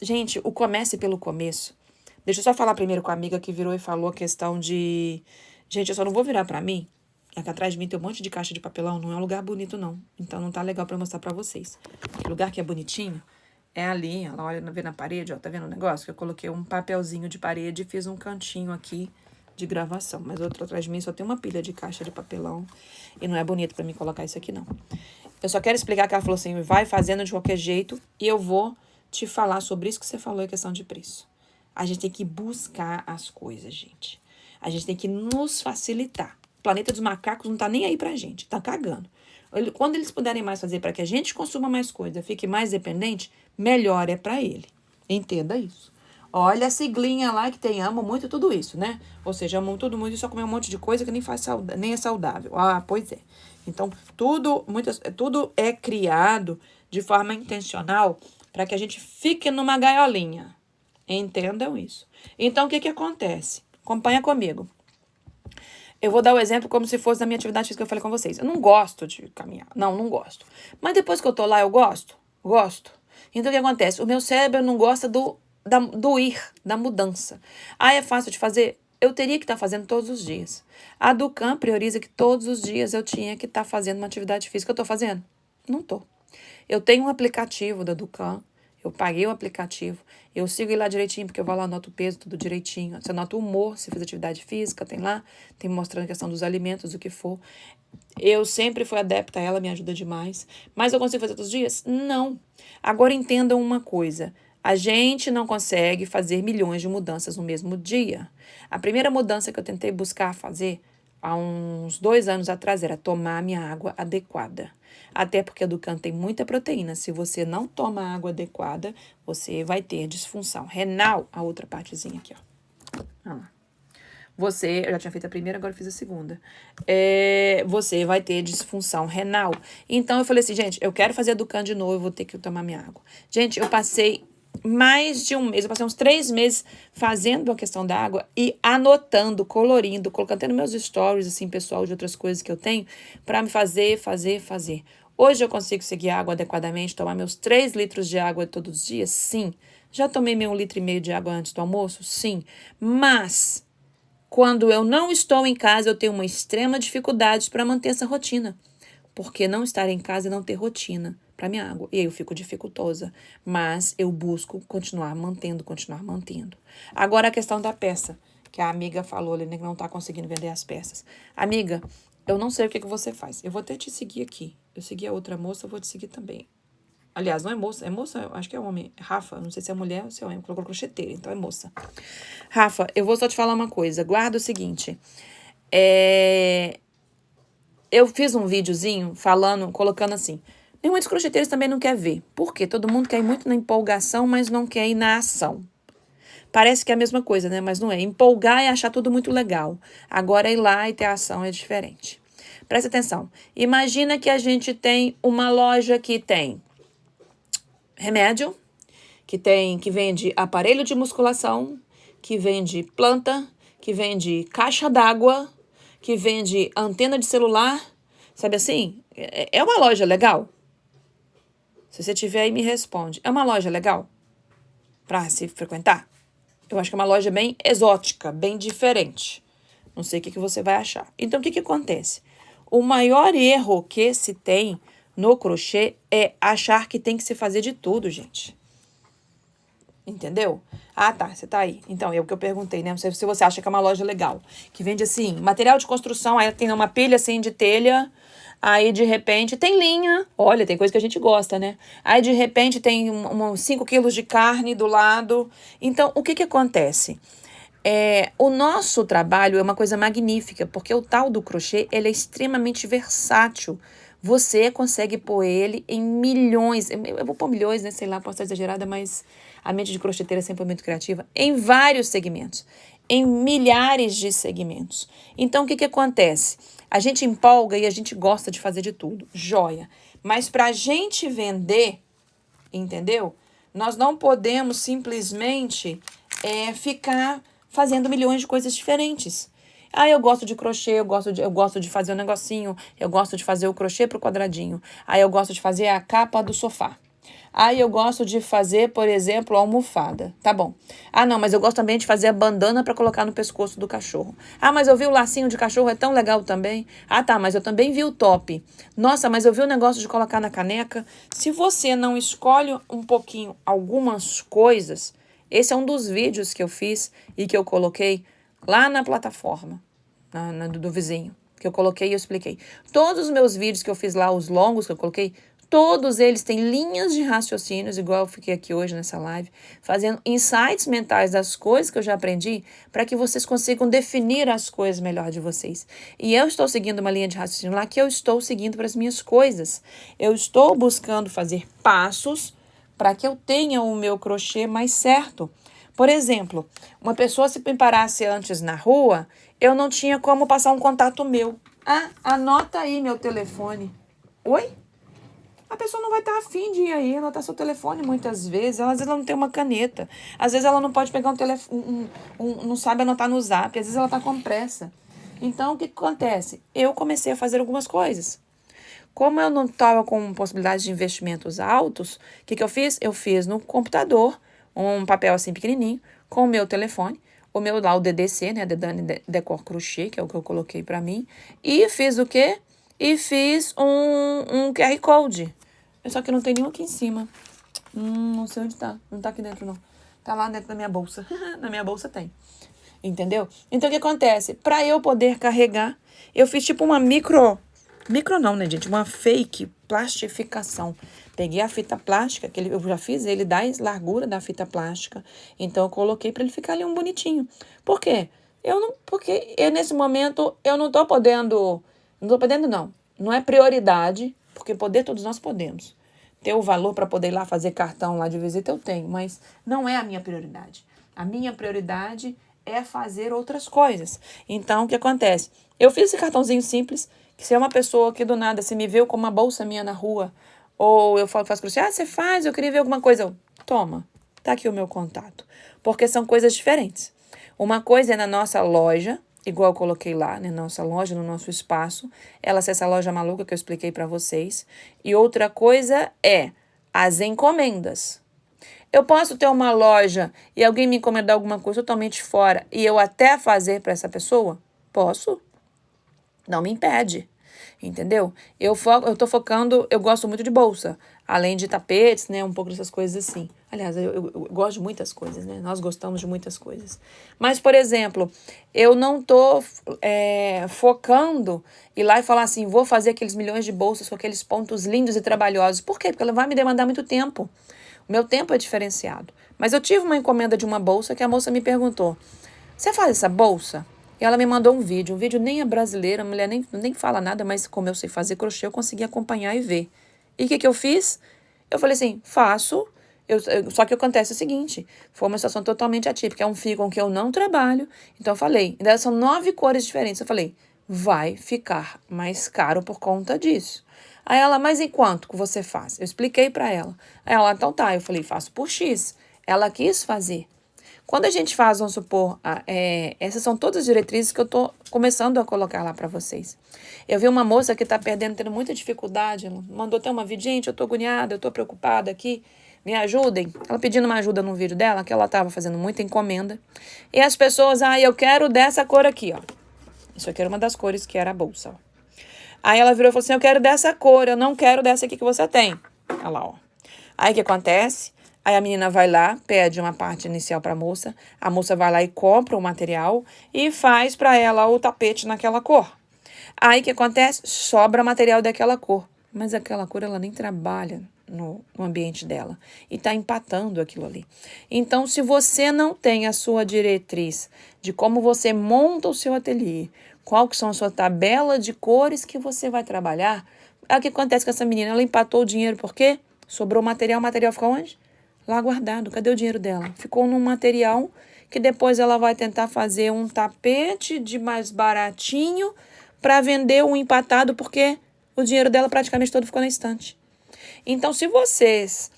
Gente, o comece pelo começo. Deixa eu só falar primeiro com a amiga que virou e falou a questão de... Gente, eu só não vou virar pra mim. Aqui atrás de mim tem um monte de caixa de papelão. Não é um lugar bonito, não. Então não tá legal pra mostrar pra vocês. O lugar que é bonitinho é ali. Ela olha, vê na parede, ó. Tá vendo o negócio? Que eu coloquei um papelzinho de parede e fiz um cantinho aqui de gravação. Mas outro atrás de mim só tem uma pilha de caixa de papelão. E não é bonito pra mim colocar isso aqui, não. Eu só quero explicar que ela falou assim, vai fazendo de qualquer jeito e eu vou te falar sobre isso que você falou, em questão de preço. A gente tem que buscar as coisas, gente. A gente tem que nos facilitar. O planeta dos macacos não tá nem aí pra gente, tá cagando. Quando eles puderem mais fazer para que a gente consuma mais coisa, fique mais dependente, melhor é pra ele. Entenda isso. Olha a siglinha lá que tem, amo muito tudo isso, né? Ou seja, amo tudo muito e só comer um monte de coisa que nem é saudável. Ah, pois é. Então, tudo é criado de forma intencional para que a gente fique numa gaiolinha. Entendam isso. Então, o que acontece? Acompanha comigo. Eu vou dar o exemplo como se fosse da minha atividade física que eu falei com vocês. Eu não gosto de caminhar. Não gosto. Mas depois que eu tô lá, eu gosto. Então, o que acontece? O meu cérebro não gosta do ir, da mudança. É fácil de fazer? Eu teria que estar fazendo todos os dias. A Ducan prioriza que todos os dias eu tinha que estar fazendo uma atividade física. Eu tô fazendo? Não tô. Eu tenho um aplicativo da Ducan. Eu paguei o aplicativo. Eu sigo lá direitinho, porque eu vou lá, anoto o peso, tudo direitinho. Você anota o humor, se fez atividade física, tem lá. Tem mostrando a questão dos alimentos, o que for. Eu sempre fui adepta a ela, me ajuda demais. Mas eu consigo fazer todos os dias? Não. Agora entendam uma coisa. A gente não consegue fazer milhões de mudanças no mesmo dia. A primeira mudança que eu tentei buscar fazer há uns 2 anos atrás era tomar minha água adequada. Até porque a Ducan tem muita proteína. Se você não toma a água adequada, você vai ter disfunção renal. A outra partezinha aqui, ó. Olha lá. Eu já tinha feito a primeira, agora eu fiz a segunda. Você vai ter disfunção renal. Então, eu falei assim, gente, eu quero fazer a Ducan de novo, eu vou ter que tomar minha água. Gente, eu passei mais de um mês, eu passei uns 3 meses fazendo a questão da água e anotando, colorindo, colocando até nos meus stories, assim, pessoal, de outras coisas que eu tenho, para me fazer. Hoje eu consigo seguir a água adequadamente, tomar meus 3 litros de água todos os dias? Sim. Já tomei meu 1,5 litro de água antes do almoço? Sim. Mas, quando eu não estou em casa, eu tenho uma extrema dificuldade para manter essa rotina. Porque não estar em casa e não ter rotina para minha água. E aí eu fico dificultosa. Mas eu busco continuar mantendo. Agora a questão da peça, que a amiga falou ali, né, que não está conseguindo vender as peças. Amiga, eu não sei o que você faz. Eu vou até te seguir aqui. Eu segui a outra moça, eu vou te seguir também. Aliás, não é moça, eu acho que é homem. Rafa, não sei se é mulher ou se é homem. Colocou crocheteira, então é moça. Rafa, eu vou só te falar uma coisa. Guarda o seguinte. Eu fiz um videozinho colocando assim. Nem muitos crocheteiros também não quer ver. Por quê? Todo mundo quer ir muito na empolgação, mas não quer ir na ação. Parece que é a mesma coisa, né? Mas não é. Empolgar é achar tudo muito legal. Agora ir lá e ter ação é diferente. Presta atenção. Imagina que a gente tem uma loja que tem remédio, que vende aparelho de musculação, que vende planta, que vende caixa d'água, que vende antena de celular. Sabe assim? É uma loja legal? Se você tiver aí, me responde. É uma loja legal para se frequentar? Eu acho que é uma loja bem exótica, bem diferente. Não sei o que você vai achar. Então, o que acontece? O maior erro que se tem no crochê é achar que tem que se fazer de tudo, gente. Entendeu? Tá, você tá aí. Então, é o que eu perguntei, né? Se você acha que é uma loja legal. Que vende, assim, material de construção, aí tem uma pilha, assim, de telha. Aí, de repente, tem linha. Olha, tem coisa que a gente gosta, né? Aí, de repente, tem 5 quilos de carne do lado. Então, o que acontece? O nosso trabalho é uma coisa magnífica, porque o tal do crochê, ele é extremamente versátil. Você consegue pôr ele em milhões, eu vou pôr milhões, né? Sei lá, posso estar exagerada, mas a mente de crocheteira sempre é muito criativa. Em vários segmentos, em milhares de segmentos. Então, o que acontece? A gente empolga e a gente gosta de fazer de tudo. Joia. Mas para a gente vender, entendeu? Nós não podemos simplesmente ficar fazendo milhões de coisas diferentes. Eu gosto de crochê, eu gosto de fazer um negocinho, eu gosto de fazer o crochê pro quadradinho. Eu gosto de fazer a capa do sofá. Eu gosto de fazer, por exemplo, a almofada. Tá bom. Não, mas eu gosto também de fazer a bandana para colocar no pescoço do cachorro. Mas eu vi o lacinho de cachorro, é tão legal também. Tá, mas eu também vi o top. Nossa, mas eu vi o negócio de colocar na caneca. Se você não escolhe um pouquinho algumas coisas, esse é um dos vídeos que eu fiz e que eu coloquei lá na plataforma do vizinho. Que eu coloquei e eu expliquei. Todos os meus vídeos que eu fiz lá, os longos que eu coloquei, todos eles têm linhas de raciocínios, igual eu fiquei aqui hoje nessa live, fazendo insights mentais das coisas que eu já aprendi, para que vocês consigam definir as coisas melhor de vocês. E eu estou seguindo uma linha de raciocínio lá que eu estou seguindo para as minhas coisas. Eu estou buscando fazer passos para que eu tenha o meu crochê mais certo. Por exemplo, uma pessoa se me parasse antes na rua, eu não tinha como passar um contato meu. Ah, anota aí meu telefone. Oi? A pessoa não vai estar afim de ir aí, anotar seu telefone muitas vezes. Às vezes ela não tem uma caneta. Às vezes ela não pode pegar um telefone, não sabe anotar no Zap. Às vezes ela está com pressa. Então, o que acontece? Eu comecei a fazer algumas coisas. Como eu não estava com possibilidade de investimentos altos, o que eu fiz? Eu fiz no computador um papel assim pequenininho com o meu telefone, o meu lá, o DDC, né, Dedane Decor Crochê, que é o que eu coloquei para mim, e fiz o quê? E fiz um QR Code. Só que não tem nenhum aqui em cima. Não sei onde tá. Não tá aqui dentro, não. Tá lá dentro da minha bolsa. Na minha bolsa tem. Entendeu? Então, o que acontece? Para eu poder carregar, eu fiz tipo uma micro não, né, gente? Uma fake plastificação. Peguei a fita plástica, que eu já fiz ele da largura da fita plástica. Então, eu coloquei para ele ficar ali um bonitinho. Por quê? Porque nesse momento, eu não tô podendo... Não. Não é prioridade, porque poder todos nós podemos. Ter o valor para poder ir lá fazer cartão lá de visita, eu tenho. Mas não é a minha prioridade. A minha prioridade é fazer outras coisas. Então, o que acontece? Eu fiz esse cartãozinho simples, que se é uma pessoa que do nada se me viu com uma bolsa minha na rua, ou eu faço crochê, você faz, eu queria ver alguma coisa. Toma, tá aqui o meu contato. Porque são coisas diferentes. Uma coisa é na nossa loja, igual eu coloquei lá, na nossa loja, no nosso espaço, ela ser essa loja maluca que eu expliquei para vocês. E outra coisa é as encomendas. Eu posso ter uma loja e alguém me encomendar alguma coisa totalmente fora e eu até fazer para essa pessoa? Posso. Não me impede. Entendeu? Eu tô focando, eu gosto muito de bolsa, além de tapetes, né, um pouco dessas coisas assim. Aliás, eu gosto de muitas coisas, né? Nós gostamos de muitas coisas. Mas, por exemplo, eu não tô focando ir lá e falar assim, vou fazer aqueles milhões de bolsas com aqueles pontos lindos e trabalhosos. Por quê? Porque ela vai me demandar muito tempo. O meu tempo é diferenciado. Mas eu tive uma encomenda de uma bolsa que a moça me perguntou, você faz essa bolsa? E ela me mandou um vídeo nem é brasileira, a mulher nem fala nada, mas como eu sei fazer crochê, eu consegui acompanhar e ver. E o que eu fiz? Eu falei assim, faço, só que acontece o seguinte, foi uma situação totalmente atípica, é um fio com que eu não trabalho, então eu falei, ainda são 9 cores diferentes, eu falei, vai ficar mais caro por conta disso. Aí ela, mas em quanto que você faz? Eu expliquei para ela. Aí ela, então tá, eu falei, faço por X. Ela quis fazer. Quando a gente faz, vamos supor, essas são todas as diretrizes que eu tô começando a colocar lá para vocês. Eu vi uma moça que tá tendo muita dificuldade, ela mandou até uma vídeo, gente, eu tô agoniada, eu tô preocupada aqui, me ajudem. Ela pedindo uma ajuda no vídeo dela, que ela tava fazendo muita encomenda. E as pessoas, eu quero dessa cor aqui, ó. Isso aqui era uma das cores que era a bolsa, ó. Aí ela virou e falou assim, eu quero dessa cor, eu não quero dessa aqui que você tem. Olha lá, ó. Aí o que acontece? Aí a menina vai lá, pede uma parte inicial para a moça vai lá e compra o material e faz para ela o tapete naquela cor. Aí o que acontece? Sobra material daquela cor, mas aquela cor ela nem trabalha no ambiente dela e está empatando aquilo ali. Então, se você não tem a sua diretriz de como você monta o seu ateliê, qual que são a sua tabela de cores que você vai trabalhar, aí o que acontece com essa menina? Ela empatou o dinheiro, por quê? Sobrou material, o material ficou onde? Lá guardado. Cadê o dinheiro dela? Ficou num material que depois ela vai tentar fazer um tapete de mais baratinho para vender um empatado, porque o dinheiro dela praticamente todo ficou na estante. Então, se vocês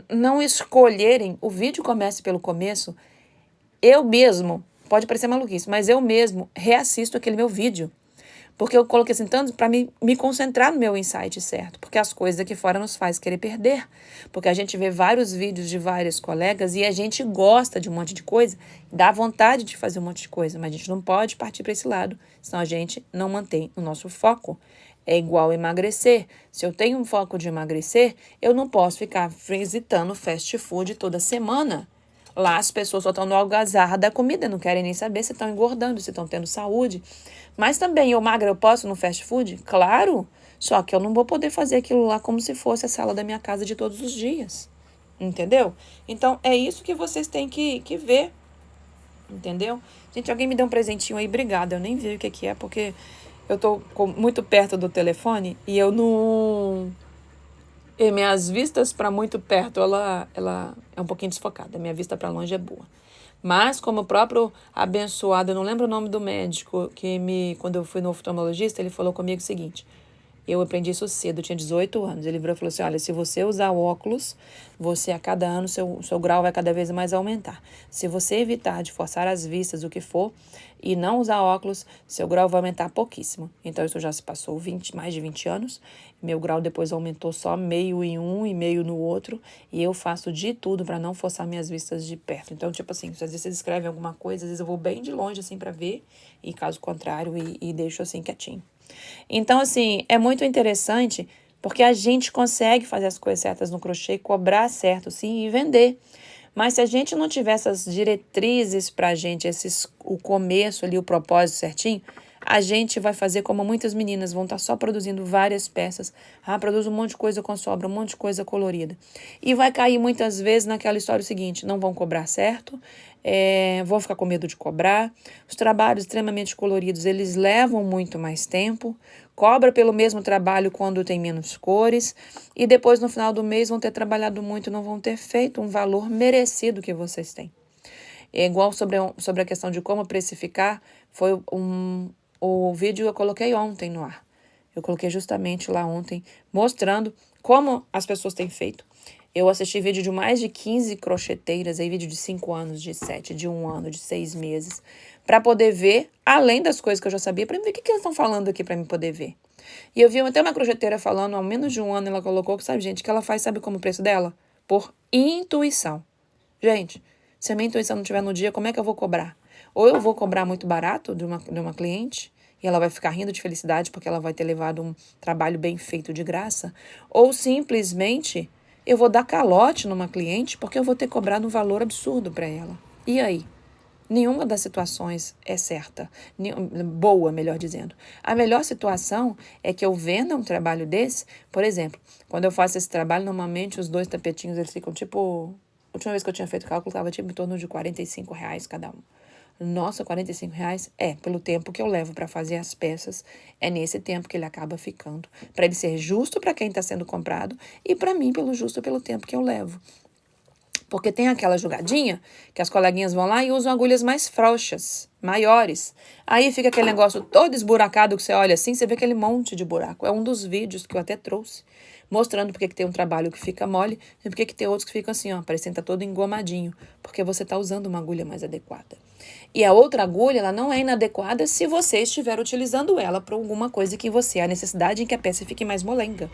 não escolherem, o vídeo comece pelo começo, eu mesmo, pode parecer maluquice, mas eu mesmo reassisto aquele meu vídeo. Porque eu coloquei assim tanto para me concentrar no meu insight certo. Porque as coisas aqui fora nos faz querer perder. Porque a gente vê vários vídeos de vários colegas e a gente gosta de um monte de coisa, dá vontade de fazer um monte de coisa, mas a gente não pode partir para esse lado, senão a gente não mantém o nosso foco. É igual emagrecer. Se eu tenho um foco de emagrecer, eu não posso ficar visitando fast food toda semana. Lá as pessoas só estão no algazarra da comida, não querem nem saber se estão engordando, se estão tendo saúde. Mas também, eu magra, eu posso no fast food? Claro, só que eu não vou poder fazer aquilo lá como se fosse a sala da minha casa de todos os dias. Entendeu? Então, é isso que vocês têm que ver. Entendeu? Gente, alguém me deu um presentinho aí, obrigada. Eu nem vi o que é, porque eu tô muito perto do telefone e eu não... E minhas vistas para muito perto, ela é um pouquinho desfocada. Minha vista para longe é boa. Mas como o próprio abençoado, eu não lembro o nome do médico, quando eu fui no oftalmologista, ele falou comigo o seguinte: eu aprendi isso cedo, eu tinha 18 anos. Ele virou e falou assim: olha, se você usar óculos, você a cada ano, seu grau vai cada vez mais aumentar. Se você evitar de forçar as vistas, o que for, e não usar óculos, seu grau vai aumentar pouquíssimo. Então, isso já se passou mais de 20 anos. Meu grau depois aumentou só meio em um e meio no outro. E eu faço de tudo para não forçar minhas vistas de perto. Então, tipo assim, às vezes vocês escrevem alguma coisa, às vezes eu vou bem de longe, assim, para ver. E caso contrário, e deixo assim quietinho. Então, assim, é muito interessante porque a gente consegue fazer as coisas certas no crochê, cobrar certo, sim, e vender. Mas se a gente não tiver essas diretrizes pra gente, o começo ali, o propósito certinho, a gente vai fazer como muitas meninas vão estar só produzindo várias peças. Produz um monte de coisa com sobra, um monte de coisa colorida. E vai cair muitas vezes naquela história seguinte: não vão cobrar certo, vão ficar com medo de cobrar. Os trabalhos extremamente coloridos, eles levam muito mais tempo. Cobra pelo mesmo trabalho quando tem menos cores. E depois, no final do mês, vão ter trabalhado muito, não vão ter feito um valor merecido que vocês têm. É igual sobre a questão de como precificar, foi o vídeo que eu coloquei ontem no ar. Eu coloquei justamente lá ontem, mostrando como as pessoas têm feito. Eu assisti vídeo de mais de 15 crocheteiras, aí vídeo de 5 anos, de 7, de 1 ano, de 6 meses, para poder ver, além das coisas que eu já sabia, para ver o que elas estão falando aqui para mim poder ver. E eu vi até uma crocheteira falando, ao menos de 1 ano, ela colocou, sabe, gente, que ela faz, sabe como o preço dela? Por intuição. Gente, se a minha intuição não estiver no dia, como é que eu vou cobrar? Ou eu vou cobrar muito barato de uma cliente, e ela vai ficar rindo de felicidade porque ela vai ter levado um trabalho bem feito de graça, ou simplesmente eu vou dar calote numa cliente porque eu vou ter cobrado um valor absurdo para ela. E aí? Nenhuma das situações é certa, boa, melhor dizendo. A melhor situação é que eu venda um trabalho desse, por exemplo, quando eu faço esse trabalho, normalmente os 2 tapetinhos, eles ficam tipo... A última vez que eu tinha feito cálculo, estava tipo em torno de R$ 45 cada um. Nossa, R$ 45? Pelo tempo que eu levo para fazer as peças, é nesse tempo que ele acaba ficando. Para ele ser justo para quem está sendo comprado e para mim, pelo tempo que eu levo. Porque tem aquela jogadinha que as coleguinhas vão lá e usam agulhas mais frouxas, maiores. Aí fica aquele negócio todo esburacado que você olha assim, você vê aquele monte de buraco. É um dos vídeos que eu até trouxe, mostrando porque que tem um trabalho que fica mole e porque que tem outros que ficam assim, ó, parecendo que tá todo engomadinho, porque você está usando uma agulha mais adequada. E a outra agulha, ela não é inadequada se você estiver utilizando ela para alguma coisa que você, a necessidade em que a peça fique mais molenga.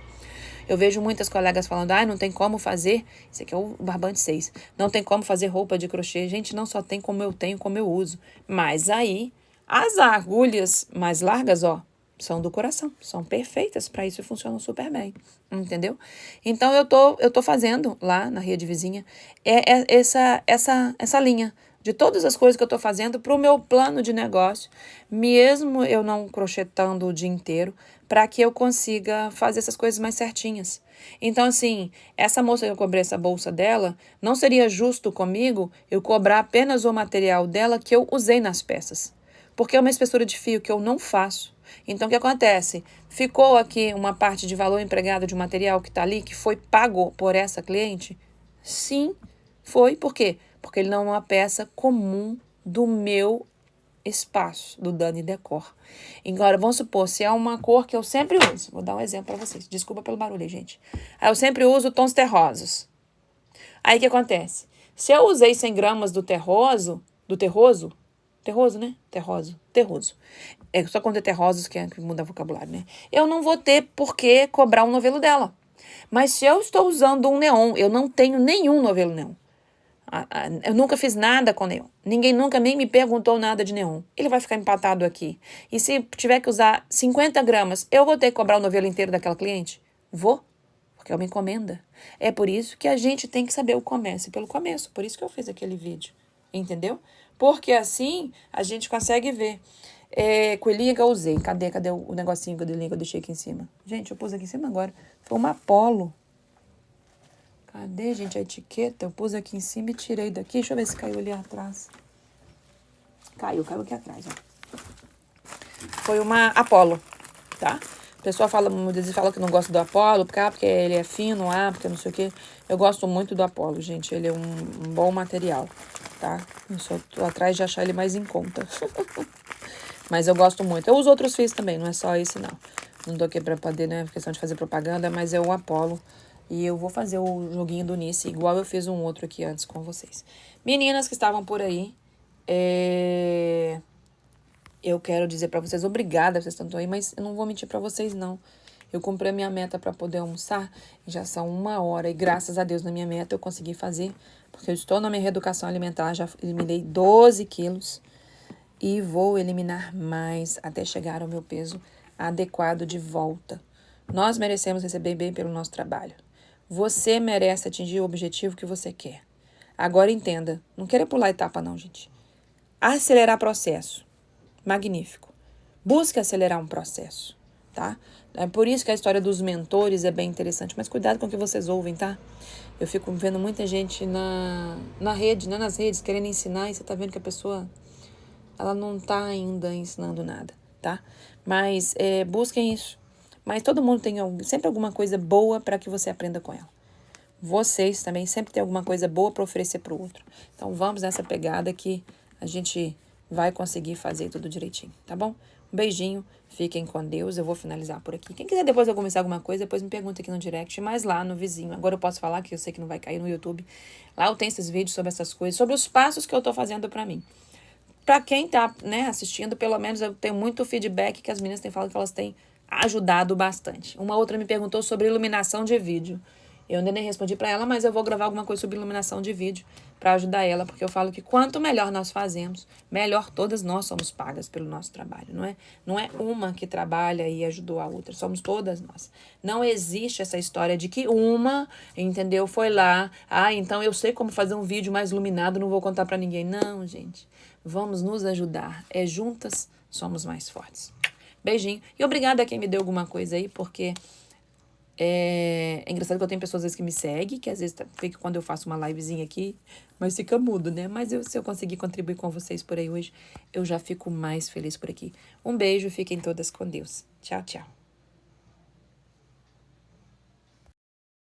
Eu vejo muitas colegas falando, não tem como fazer, esse aqui é o barbante 6, não tem como fazer roupa de crochê. Gente, não só tem como eu tenho, como eu uso. Mas aí, as agulhas mais largas, ó, são do coração, são perfeitas para isso e funcionam super bem, entendeu? Então, eu tô fazendo lá na rede vizinha essa linha de todas as coisas que eu estou fazendo para o meu plano de negócio, mesmo eu não crochetando o dia inteiro, para que eu consiga fazer essas coisas mais certinhas. Então, assim, essa moça que eu cobrei essa bolsa dela, não seria justo comigo eu cobrar apenas o material dela que eu usei nas peças, porque é uma espessura de fio que eu não faço. Então, o que acontece? Ficou aqui uma parte de valor empregado de material que está ali, que foi pago por essa cliente? Sim, foi. Por quê? Porque ele não é uma peça comum do meu espaço, do Dani Decor. Agora, vamos supor, se é uma cor que eu sempre uso. Vou dar um exemplo para vocês. Desculpa pelo barulho, gente. Eu sempre uso tons terrosos. Aí, o que acontece? Se eu usei 100 gramas do terroso, né? Terroso. É só quando é terrosos que muda o vocabulário, né? Eu não vou ter por que cobrar um novelo dela. Mas se eu estou usando um neon, eu não tenho nenhum novelo neon. Eu nunca fiz nada com neon. Ninguém nunca nem me perguntou nada de neon. Ele vai ficar empatado aqui. E se tiver que usar 50 gramas, eu vou ter que cobrar o novelo inteiro daquela cliente? Vou, porque é uma encomenda. É por isso que a gente tem que saber o começo. Pelo começo, por isso que eu fiz aquele vídeo. Entendeu? Porque assim a gente consegue ver. Coelhinha que eu usei. Cadê o negocinho que eu deixei aqui em cima? Gente, eu pus aqui em cima agora. Foi uma Apollo. Cadê, gente, a etiqueta? Eu pus aqui em cima e tirei daqui. Deixa eu ver se caiu ali atrás. Caiu aqui atrás, ó. Foi uma Apollo, tá? O pessoal muitas vezes fala que não gosta do Apollo, porque ele é fino, porque não sei o quê. Eu gosto muito do Apollo, gente. Ele é um bom material. tá? Tô atrás de achar ele mais em conta. Mas eu gosto muito. Eu uso outros fios também, não é só esse, não. Não tô aqui pra poder, né, questão de fazer propaganda, mas é o Apollo. E eu vou fazer o joguinho do Nice, igual eu fiz um outro aqui antes com vocês. Meninas que estavam por aí, eu quero dizer pra vocês, obrigada, vocês estão aí, mas eu não vou mentir pra vocês, não. Eu cumpri a minha meta pra poder almoçar, já são 1 hora, e graças a Deus na minha meta eu consegui fazer, porque eu estou na minha reeducação alimentar, já eliminei 12 quilos, e vou eliminar mais até chegar ao meu peso adequado de volta. Nós merecemos receber bem pelo nosso trabalho. Você merece atingir o objetivo que você quer. Agora entenda, não queira pular etapa não, gente. Acelerar processo. Magnífico. Busque acelerar um processo, tá? É por isso que a história dos mentores é bem interessante, mas cuidado com o que vocês ouvem, tá? Eu fico vendo muita gente na rede, né, nas redes, querendo ensinar, e você tá vendo que a pessoa, ela não tá ainda ensinando nada, tá? Mas busquem isso. Mas todo mundo tem sempre alguma coisa boa para que você aprenda com ela. Vocês também sempre têm alguma coisa boa para oferecer para o outro. Então vamos nessa pegada que a gente vai conseguir fazer tudo direitinho, tá bom? Um beijinho, fiquem com Deus, eu vou finalizar por aqui. Quem quiser depois eu começar alguma coisa, depois me pergunta aqui no direct, mas lá no vizinho. Agora eu posso falar que eu sei que não vai cair no YouTube. Lá eu tenho esses vídeos sobre essas coisas, sobre os passos que eu tô fazendo para mim. Para quem tá, né, assistindo, pelo menos eu tenho muito feedback que as meninas têm falado que elas têm ajudado bastante. Uma outra me perguntou sobre iluminação de vídeo. Eu ainda nem respondi para ela, mas eu vou gravar alguma coisa sobre iluminação de vídeo para ajudar ela, porque eu falo que quanto melhor nós fazemos, melhor todas nós somos pagas pelo nosso trabalho, não é? Não é uma que trabalha e ajudou a outra, somos todas nós. Não existe essa história de que uma, entendeu, foi lá, então eu sei como fazer um vídeo mais iluminado, não vou contar para ninguém. Não, gente, vamos nos ajudar. Juntas somos mais fortes. Beijinho. E obrigada a quem me deu alguma coisa aí, porque é engraçado que eu tenho pessoas às vezes que me seguem, que às vezes fica quando eu faço uma livezinha aqui, mas fica mudo, né? Mas se eu conseguir contribuir com vocês por aí hoje, eu já fico mais feliz por aqui. Um beijo, fiquem todas com Deus. Tchau, tchau.